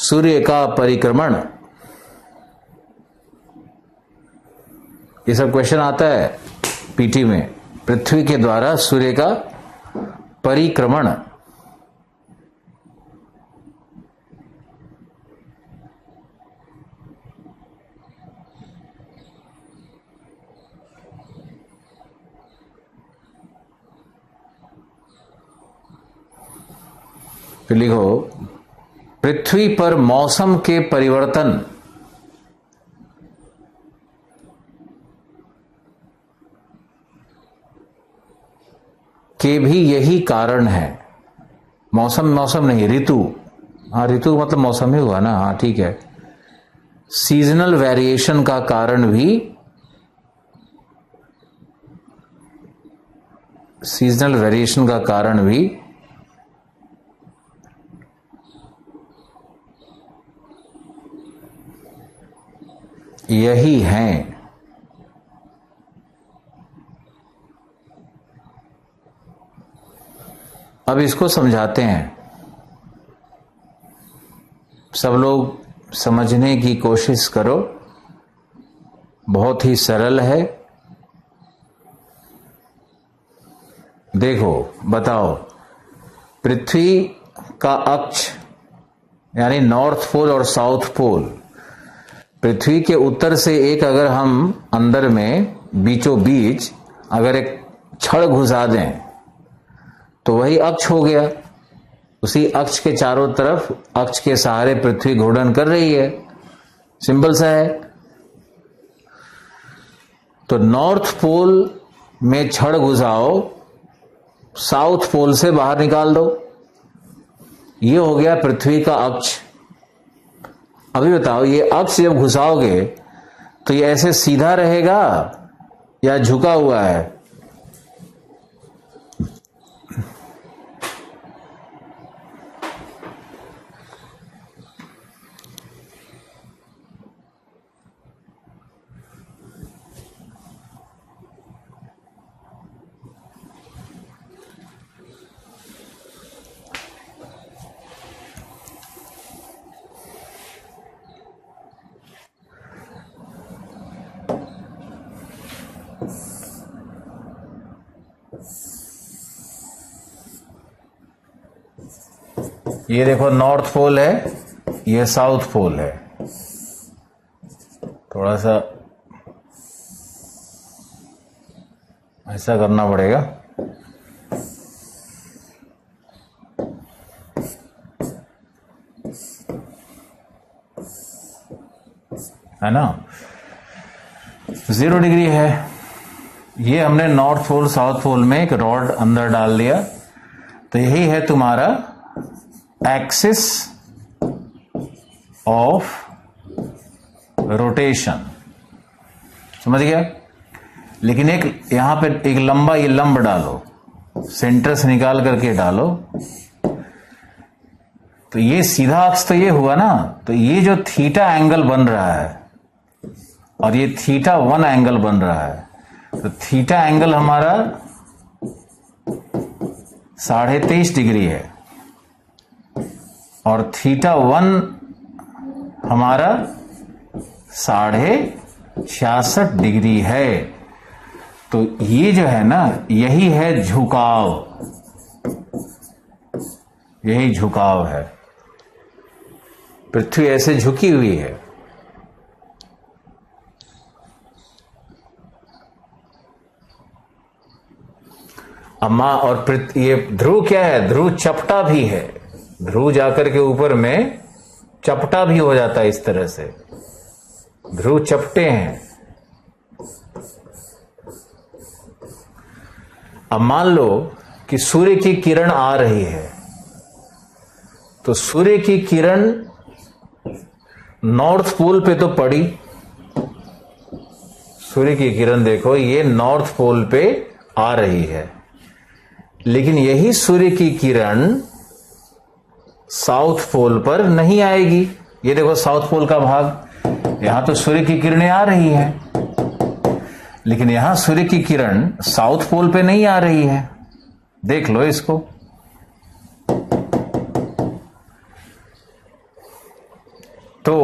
[SPEAKER 1] सूर्य का परिक्रमण। ये सब क्वेश्चन आता है पीटी में। पृथ्वी के द्वारा सूर्य का परिक्रमण। फिर लिखो, पृथ्वी पर मौसम के परिवर्तन के भी यही कारण है। मौसम नहीं, ऋतु। हाँ, ऋतु मतलब मौसम ही हुआ ना। हाँ ठीक है। सीजनल वेरिएशन का कारण भी यही हैं। अब इसको समझाते हैं। सब लोग समझने की कोशिश करो, बहुत ही सरल है। देखो, बताओ, पृथ्वी का अक्ष यानी नॉर्थ पोल और साउथ पोल, पृथ्वी के उत्तर से एक अगर हम अंदर में बीचों बीच अगर एक छड़ घुसा दें तो वही अक्ष हो गया। उसी अक्ष के चारों तरफ अक्ष के सहारे पृथ्वी घूर्णन कर रही है। सिंपल सा है। तो नॉर्थ पोल में छड़ घुसाओ, साउथ पोल से बाहर निकाल दो, ये हो गया पृथ्वी का अक्ष। अभी बताओ, ये अक्ष जब घुसाओगे तो ये ऐसे सीधा रहेगा या झुका हुआ है? ये देखो, नॉर्थ पोल है, ये साउथ पोल है। थोड़ा सा ऐसा करना पड़ेगा। है ना? 0 डिग्री है। ये हमने नॉर्थ पोल साउथ पोल में एक रॉड अंदर डाल दिया, तो यही है तुम्हारा एक्सिस ऑफ रोटेशन। समझ गया? लेकिन एक यहां पे एक लंबा ये लंब डालो, सेंटर से निकाल करके डालो, तो ये सीधा अक्ष तो ये हुआ ना, तो ये जो थीटा एंगल बन रहा है और ये थीटा 1 एंगल बन रहा है, तो थीटा एंगल हमारा 23.5 डिग्री है और थीटा 1 हमारा 66.5 डिग्री है। तो ये जो है ना, यही है झुकाव, यही झुकाव है। पृथ्वी ऐसे झुकी हुई है। अम्मा और ये ध्रुव क्या है? ध्रुव चपटा भी है। ध्रुव जाकर के ऊपर में चपटा भी हो जाता है इस तरह से। ध्रुव चपटे हैं। अब मान लो कि सूर्य की किरण आ रही है, तो सूर्य की किरण नॉर्थ पोल पे तो पड़ी। सूर्य की किरण देखो, ये नॉर्थ पोल पे आ रही है, लेकिन यही सूर्य की किरण साउथ पोल पर नहीं आएगी। ये देखो साउथ पोल का भाग, यहां तो सूर्य की किरणें आ रही हैं, लेकिन यहां सूर्य की किरण साउथ पोल पे नहीं आ रही है। देख लो इसको। तो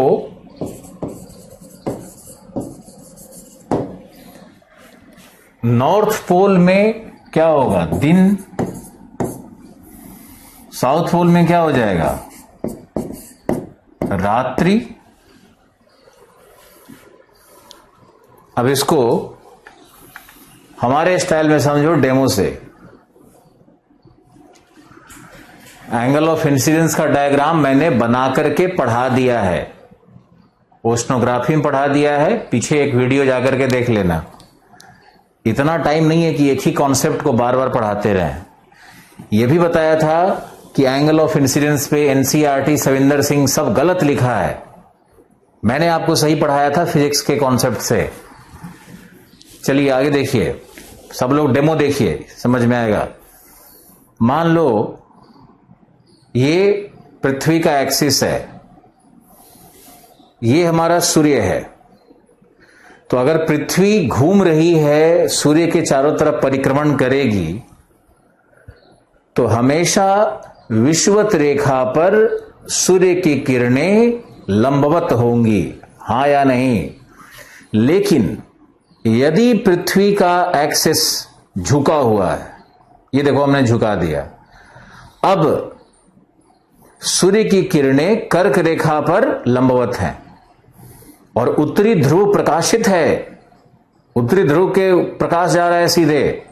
[SPEAKER 1] नॉर्थ पोल में क्या होगा? दिन। साउथ पोल में क्या हो जाएगा? रात्रि। अब इसको हमारे स्टाइल में समझो, डेमो से। एंगल ऑफ इंसिडेंस का डायग्राम मैंने बना करके पढ़ा दिया है, ओशनोग्राफी में पढ़ा दिया है। पीछे एक वीडियो जाकर के देख लेना। इतना टाइम नहीं है कि एक ही कॉन्सेप्ट को बार बार पढ़ाते रहें। यह भी बताया था कि एंगल ऑफ इंसिडेंस पे एनसीईआरटी सविंदर सिंह सब गलत लिखा है। मैंने आपको सही पढ़ाया था फिजिक्स के कॉन्सेप्ट से। चलिए आगे देखिए, सब लोग डेमो देखिए, समझ में आएगा। मान लो ये पृथ्वी का एक्सिस है, ये हमारा सूर्य है। तो अगर पृथ्वी घूम रही है, सूर्य के चारों तरफ परिक्रमण करेगी, तो हमेशा विषुवत रेखा पर सूर्य की किरणें लंबवत होंगी, हां या नहीं? लेकिन यदि पृथ्वी का एक्सिस झुका हुआ है, ये देखो हमने झुका दिया, अब सूर्य की किरणें कर्क रेखा पर लंबवत हैं और उत्तरी ध्रुव प्रकाशित है। उत्तरी ध्रुव के प्रकाश जा रहा है सीधे,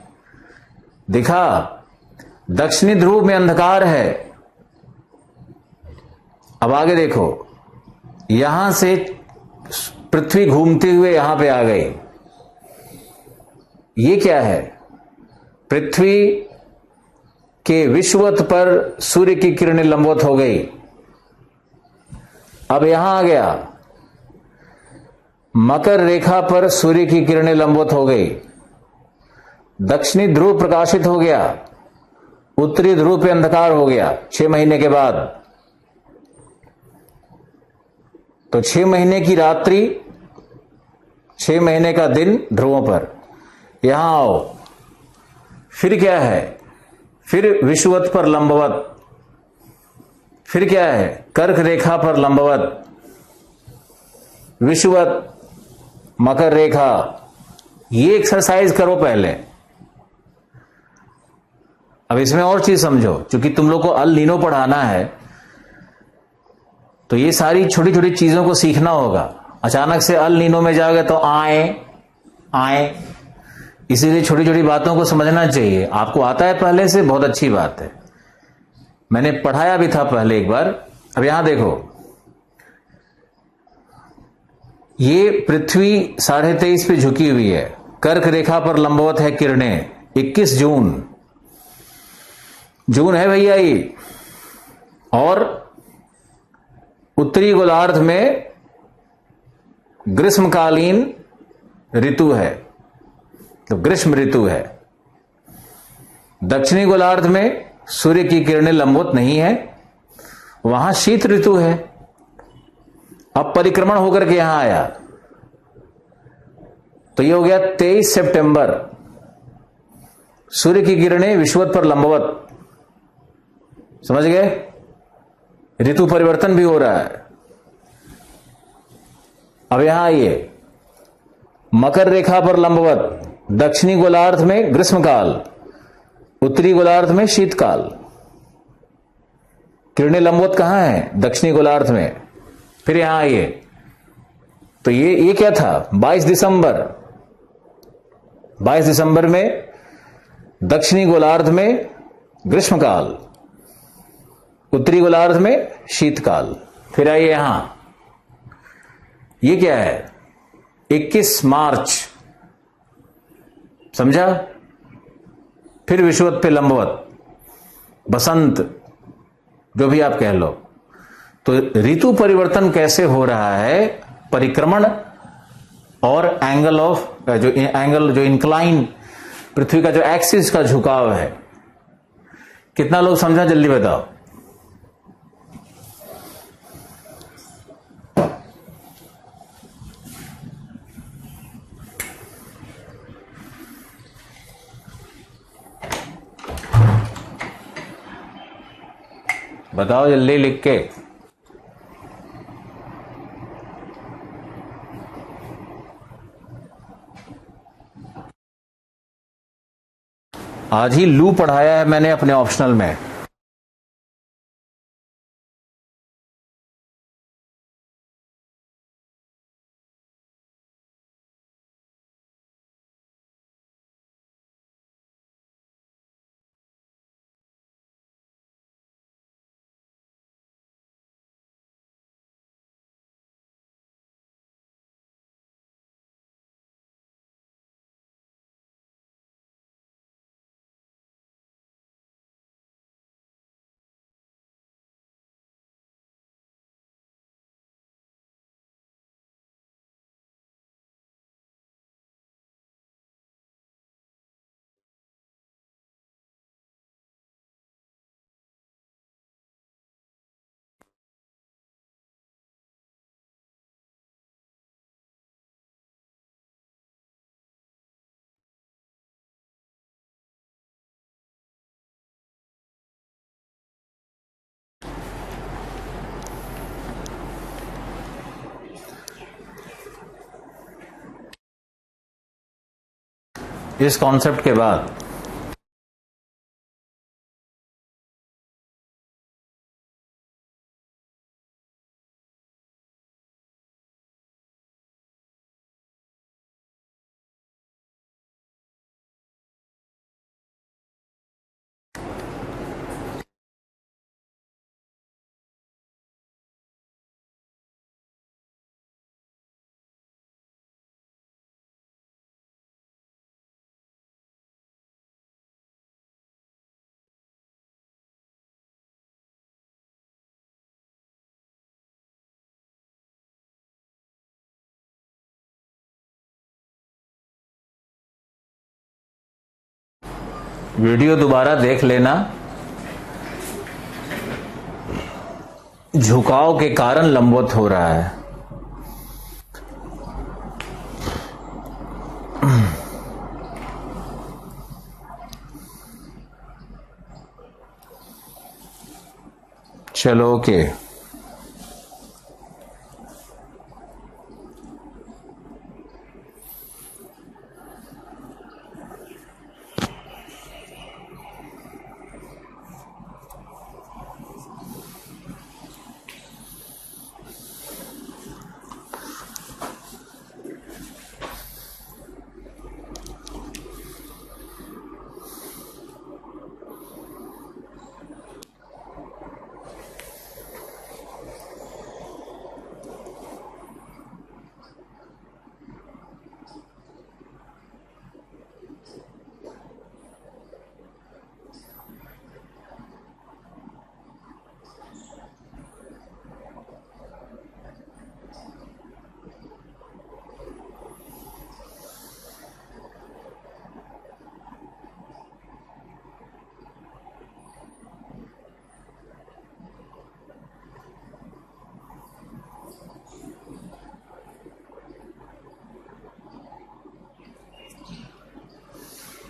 [SPEAKER 1] दिखा। दक्षिणी ध्रुव में अंधकार है। अब आगे देखो, यहां से पृथ्वी घूमते हुए यहां पे आ गई। ये क्या है? पृथ्वी के विषुवत पर सूर्य की किरणें लंबवत हो गई। अब यहां आ गया, मकर रेखा पर सूर्य की किरणें लंबवत हो गई। दक्षिणी ध्रुव प्रकाशित हो गया, उत्तरी ध्रुव पे अंधकार हो गया 6 महीने के बाद। तो 6 महीने की रात्रि, 6 महीने का दिन ध्रुवों पर। यहां आओ, फिर क्या है? फिर विषुवत पर लंबवत। फिर क्या है? कर्क रेखा पर लंबवत, विषुवत, मकर रेखा। ये एक्सरसाइज करो पहले। अब इसमें और चीज समझो, क्योंकि तुम लोग को अल नीनो पढ़ाना है, तो ये सारी छोटी छोटी चीजों को सीखना होगा। अचानक से अल नीनो में जाओगे तो आए आए, इसीलिए छोटी छोटी बातों को समझना चाहिए। आपको आता है पहले से, बहुत अच्छी बात है। मैंने पढ़ाया भी था पहले एक बार। अब यहां देखो, ये पृथ्वी 23.5 पे झुकी हुई है, कर्क रेखा पर लंबवत है किरणें। 21 जून है भैया ये। और उत्तरी गोलार्ध में ग्रीष्मकालीन ऋतु है, तो ग्रीष्म ऋतु है। दक्षिणी गोलार्ध में सूर्य की किरणें लंबवत नहीं है वहां शीत ऋतु है, अब परिक्रमण होकर के यहां आया, तो ये हो गया 23 सितंबर। सूर्य की किरणें विषुवत पर लंबवत, समझ गए? ऋतु परिवर्तन भी हो रहा है। अब यहां आइए, मकर रेखा पर लंबवत, दक्षिणी गोलार्ध में ग्रीष्मकाल, उत्तरी गोलार्ध में शीतकाल। किरणें लंबवत कहां है? दक्षिणी गोलार्ध में। फिर यहां आइए, तो ये क्या था? 22 दिसंबर। 22 दिसंबर में दक्षिणी गोलार्ध में ग्रीष्मकाल, उत्तरी गोलार्ध में शीतकाल। फिर आइए यहां, ये क्या है? 21 मार्च, समझा? फिर विषुवत पे लंबवत, बसंत, जो भी आप कह लो। तो ऋतु परिवर्तन कैसे हो रहा है? परिक्रमण और एंगल ऑफ जो इंक्लाइन, पृथ्वी का जो एक्सिस का झुकाव है। कितना लोग समझा? जल्दी बताओ। बताओ जल्दी लिख के। आज ही लू पढ़ाया है मैंने अपने ऑप्शनल में। इस कॉन्सेप्ट के बाद वीडियो दोबारा देख लेना। झुकाव के कारण लंबवत हो रहा है। चलो ओके।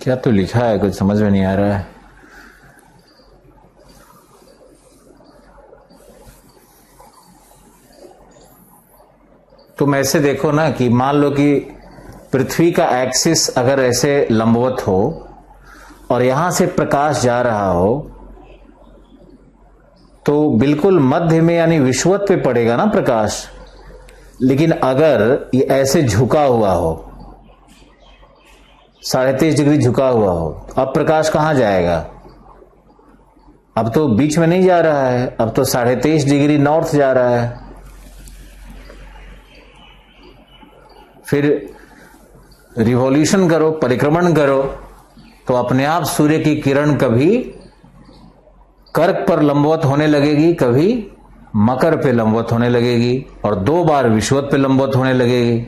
[SPEAKER 1] क्या तो लिखा है, कुछ समझ में नहीं आ रहा है। तुम ऐसे देखो ना कि मान लो कि पृथ्वी का एक्सिस अगर ऐसे लंबवत हो और यहां से प्रकाश जा रहा हो तो बिल्कुल मध्य में यानी विषुवत पे पड़ेगा ना प्रकाश। लेकिन अगर ये ऐसे झुका हुआ हो, 23.5 डिग्री झुका हुआ हो, अब प्रकाश कहां जाएगा? अब तो बीच में नहीं जा रहा है, अब तो 23.5 डिग्री नॉर्थ जा रहा है। फिर रिवॉल्यूशन करो, परिक्रमण करो, तो अपने आप सूर्य की किरण कभी कर्क पर लंबवत होने लगेगी, कभी मकर पे लंबवत होने लगेगी और 2 बार विषुवत पे लंबवत होने लगेगी।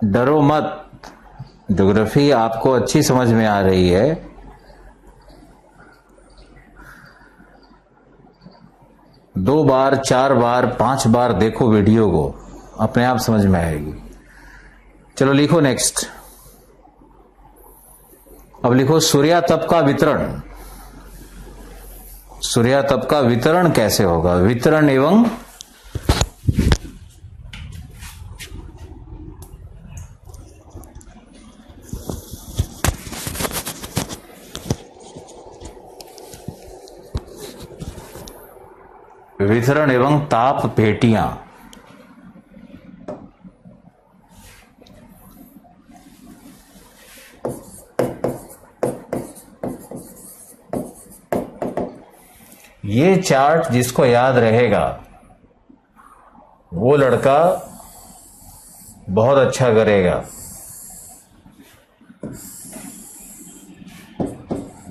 [SPEAKER 1] डरो मत, ज्योग्राफी आपको अच्छी समझ में आ रही है। दो बार, 4 बार, 5 बार देखो वीडियो को, अपने आप समझ में आएगी। चलो लिखो नेक्स्ट। अब लिखो सूर्यातप का वितरण। सूर्यातप का वितरण कैसे होगा? वितरण एवं वितरण एवं ताप पेटियां। ये चार्ट जिसको याद रहेगा वो लड़का बहुत अच्छा करेगा।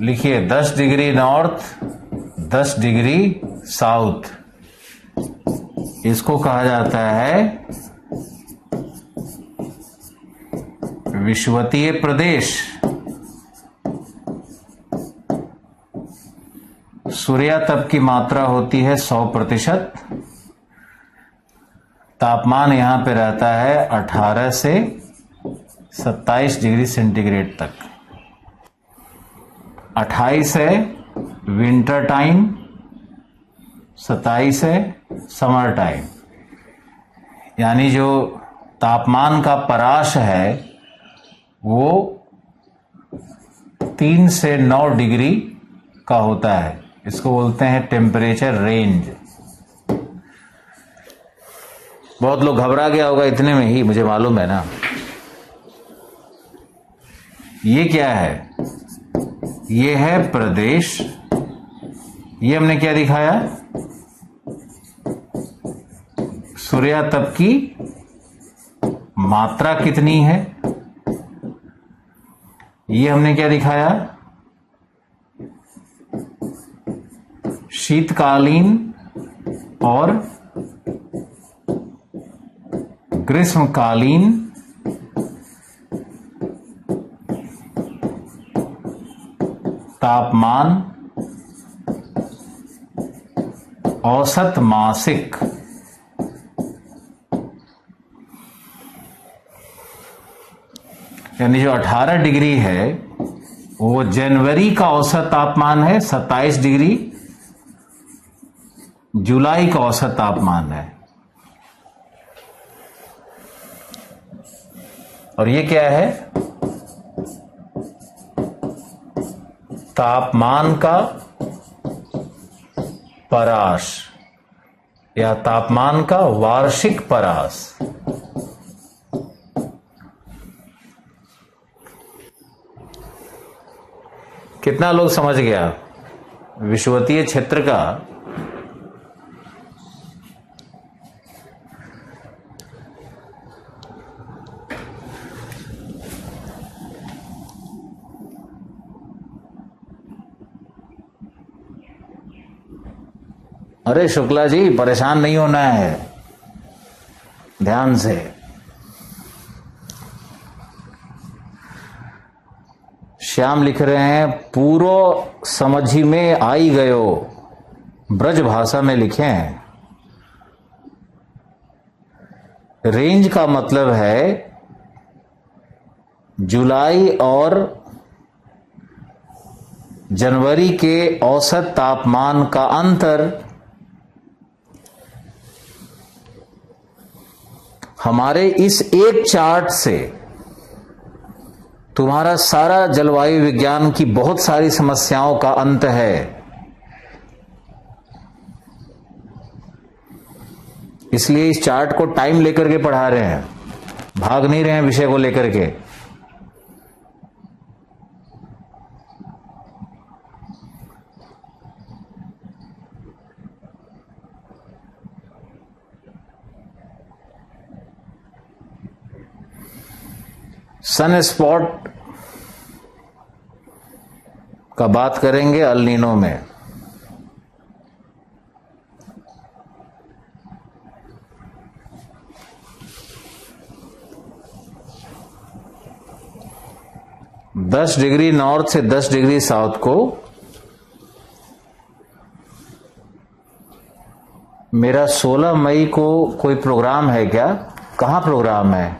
[SPEAKER 1] लिखिए 10 डिग्री नॉर्थ, 10 डिग्री साउथ, इसको कहा जाता है विषुवतीय प्रदेश। सूर्यातप की मात्रा होती है 100%। तापमान यहां पे रहता है 18 से 27 डिग्री सेंटीग्रेड तक। 28 है विंटर टाइम, 27 है समर टाइम। यानी जो तापमान का पराश है वो 3 से 9 डिग्री का होता है। इसको बोलते हैं टेम्परेचर रेंज। बहुत लोग घबरा गया होगा इतने में ही, मुझे मालूम है ना। ये क्या है? ये है प्रदेश। ये हमने क्या दिखाया? सूर्यातप की मात्रा कितनी है। ये हमने क्या दिखाया? शीतकालीन और ग्रीष्मकालीन तापमान, औसत मासिक। यानी जो 18 डिग्री है वो जनवरी का औसत तापमान है, 27 डिग्री जुलाई का औसत तापमान है। और ये क्या है? तापमान का परास या तापमान का वार्षिक परास। कितना लोग समझ गया विषुवतीय क्षेत्र का? अरे शुक्ला जी, परेशान नहीं होना है, ध्यान से। श्याम लिख रहे हैं पूरो समझी में आई गयो, ब्रज भाषा में लिखे हैं। रेंज का मतलब है जुलाई और जनवरी के औसत तापमान का अंतर हमारे इस एक चार्ट से तुम्हारा सारा जलवायु विज्ञान की बहुत सारी समस्याओं का अंत है। इसलिए इस चार्ट को टाइम लेकर के पढ़ा रहे हैं, भाग नहीं रहे हैं विषय को लेकर के। सन स्पॉट का बात करेंगे अल नीनो में। दस डिग्री नॉर्थ से 10 डिग्री साउथ को मेरा 16 मई को कोई प्रोग्राम है क्या? कहां प्रोग्राम है?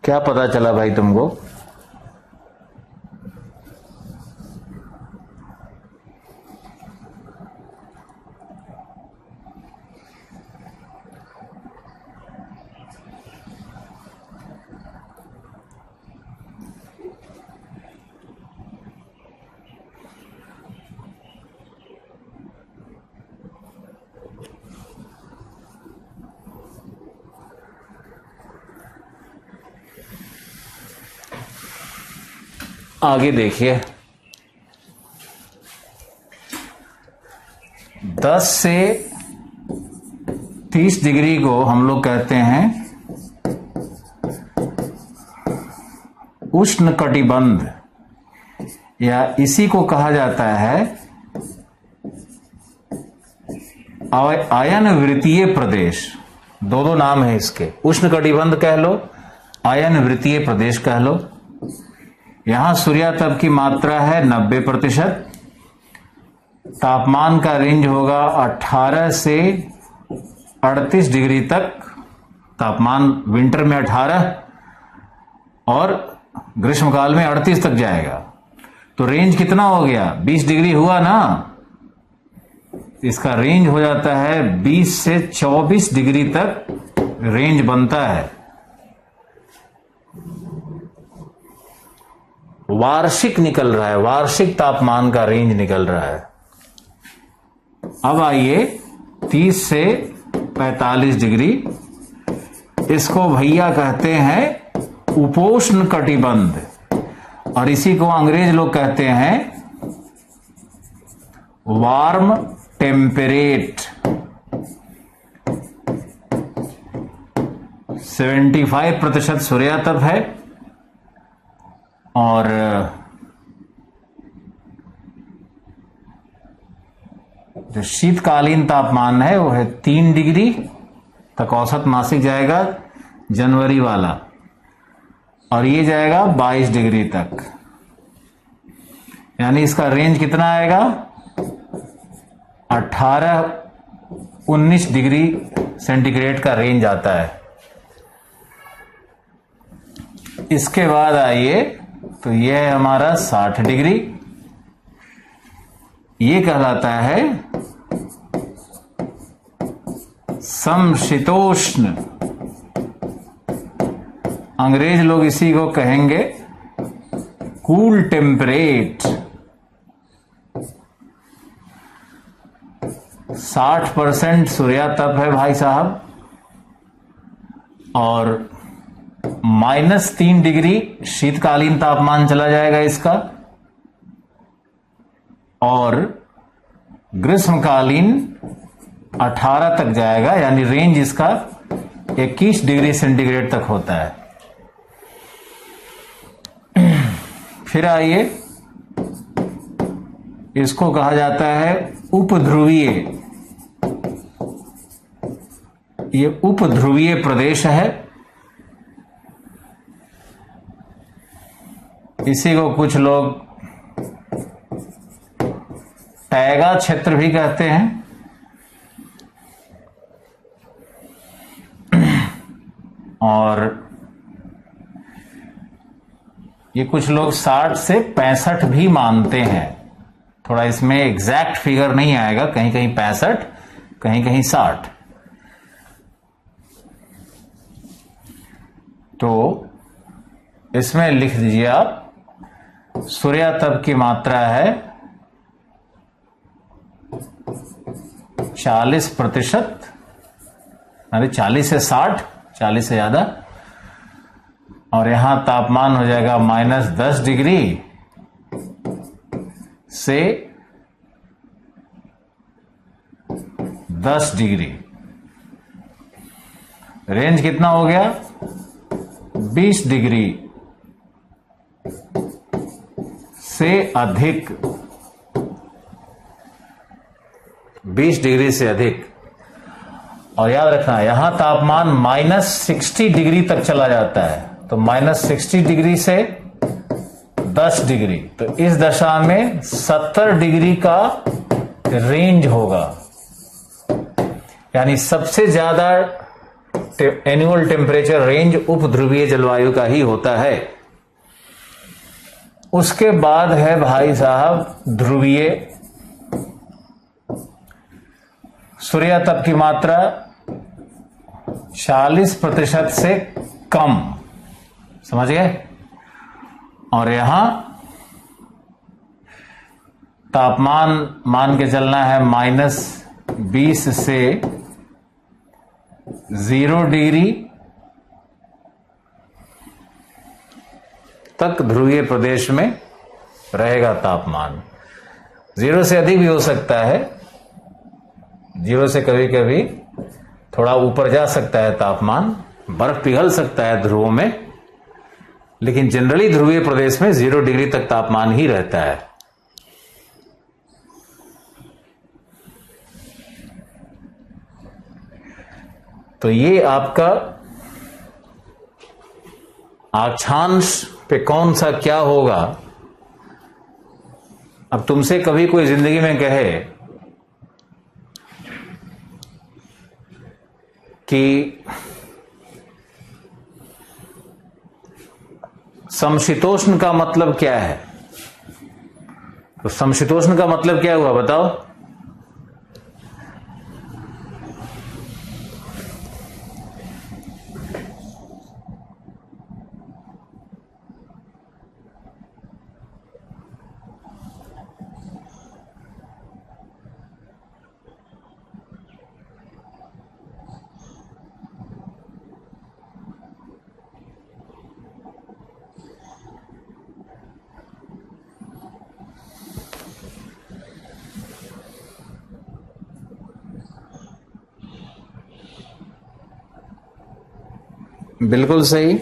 [SPEAKER 1] क्या पता चला भाई तुमको? आगे देखिए, 10 से 30 डिग्री को हम लोग कहते हैं उष्ण कटिबंध, या इसी को कहा जाता है आयन वृत्तीय प्रदेश। दो नाम है इसके, उष्ण कटिबंध कह लो, आयन वृत्तीय प्रदेश कह लो। यहां सूर्यातप की मात्रा है 90%, तापमान का रेंज होगा 18 से 38 डिग्री तक, तापमान विंटर में 18 और ग्रीष्मकाल में 38 तक जाएगा। तो रेंज कितना हो गया? 20 डिग्री हुआ ना। इसका रेंज हो जाता है 20 से 24 डिग्री तक रेंज बनता है। वार्षिक निकल रहा है, वार्षिक तापमान का रेंज निकल रहा है। अब आइए 30 से 45 डिग्री, इसको भैया कहते हैं उपोष्ण कटिबंध, और इसी को अंग्रेज लोग कहते हैं वार्म टेम्परेट। 75% सूर्यातप है और जो शीतकालीन तापमान है वो है 3 डिग्री तक औसत मासिक जाएगा जनवरी वाला, और ये जाएगा 22 डिग्री तक। यानी इसका रेंज कितना आएगा? 18-19 डिग्री सेंटीग्रेड का रेंज आता है। इसके बाद आइए तो यह है हमारा 60 डिग्री, ये कहलाता है समशीतोष्ण। अंग्रेज लोग इसी को कहेंगे कूल टेम्परेट। 60% सूर्यातप है भाई साहब, और -3 डिग्री शीतकालीन तापमान चला जाएगा इसका, और ग्रीष्मकालीन 18 तक जाएगा, यानी रेंज इसका 21 डिग्री सेंटीग्रेड तक होता है। फिर आइए इसको कहा जाता है उपध्रुवीय। ये उपध्रुवीय प्रदेश है। इसी को कुछ लोग टैगा क्षेत्र भी कहते हैं। और ये कुछ लोग 60 से 65 भी मानते हैं। थोड़ा इसमें एग्जैक्ट फिगर नहीं आएगा, कहीं कहीं 65, कहीं कहीं 60। तो इसमें लिख दीजिए आप, सूर्यातप की मात्रा है 40%, अरे 40 से 60, 40 से ज्यादा। और यहां तापमान हो जाएगा -10 डिग्री से 10 डिग्री। रेंज कितना हो गया? 20 डिग्री से अधिक, 20 डिग्री से अधिक। और याद रखना, यहां तापमान -60 डिग्री तक चला जाता है, तो -60 डिग्री से 10 डिग्री, तो इस दशा में 70 डिग्री का रेंज होगा। यानी सबसे ज्यादा एनुअल टेम्परेचर रेंज उपध्रुवीय जलवायु का ही होता है। उसके बाद है भाई साहब ध्रुवीय। सूर्यातप की मात्रा 40% से कम, समझ गए? और यहां तापमान मान के चलना है -20 से 0 डिग्री तक ध्रुवीय प्रदेश में रहेगा तापमान। 0 से अधिक भी हो सकता है, 0 से कभी कभी थोड़ा ऊपर जा सकता है तापमान, बर्फ पिघल सकता है ध्रुवों में, लेकिन जनरली ध्रुवीय प्रदेश में 0 डिग्री तक तापमान ही रहता है। तो ये आपका अक्षांश पे कौन सा क्या होगा। अब तुमसे कभी कोई जिंदगी में कहे कि समशीतोष्ण का मतलब क्या है, तो समशीतोष्ण का मतलब क्या हुआ बताओ? बिल्कुल सही।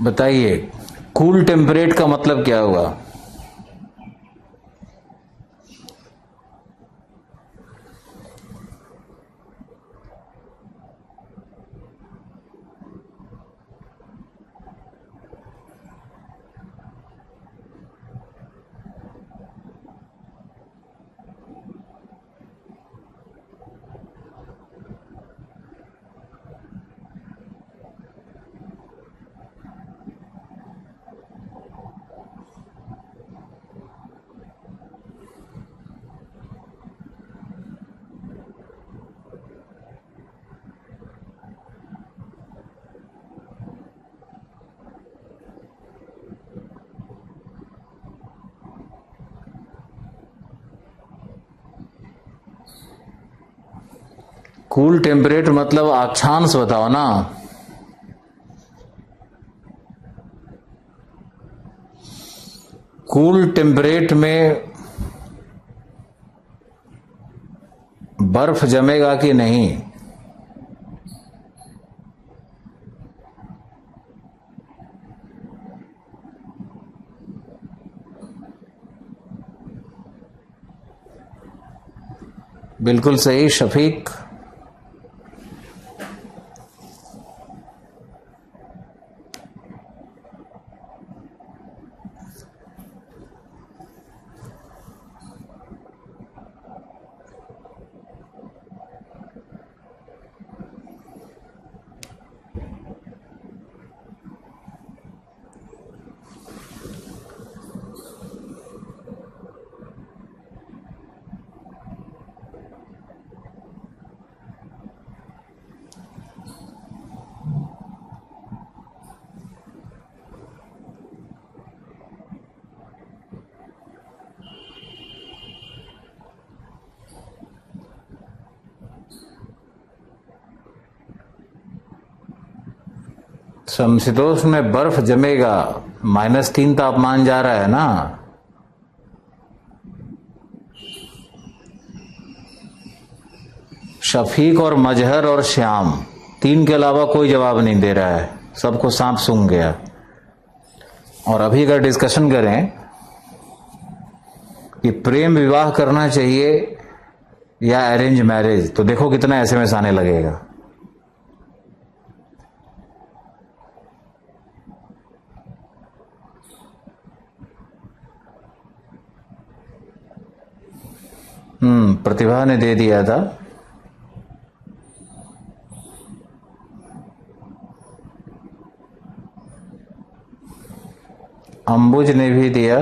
[SPEAKER 1] बताइए, कूल टेम्परेट का मतलब क्या हुआ? कूल टेम्परेट मतलब अक्षांश बताओ ना। कूल टेम्परेट में बर्फ जमेगा कि नहीं? बिल्कुल सही शफीक। समशीतोष्ण में बर्फ जमेगा, -3 तापमान जा रहा है ना। शफीक और मजहर और श्याम, 3 के अलावा कोई जवाब नहीं दे रहा है, सबको सांप सूंघ गया। और अभी अगर डिस्कशन करें कि प्रेम विवाह करना चाहिए या अरेंज मैरिज, तो देखो कितना एसएमएस आने लगेगा। प्रतिभा ने दे दिया था। अंबुज ने भी दिया।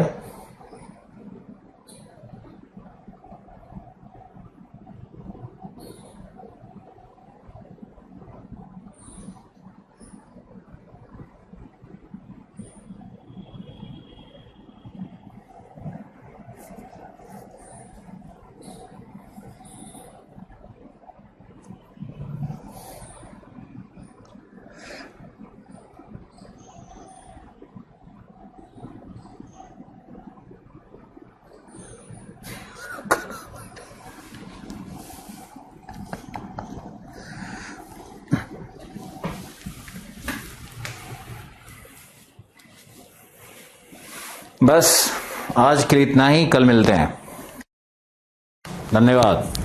[SPEAKER 1] बस आज के लिए इतना ही, कल मिलते हैं। धन्यवाद।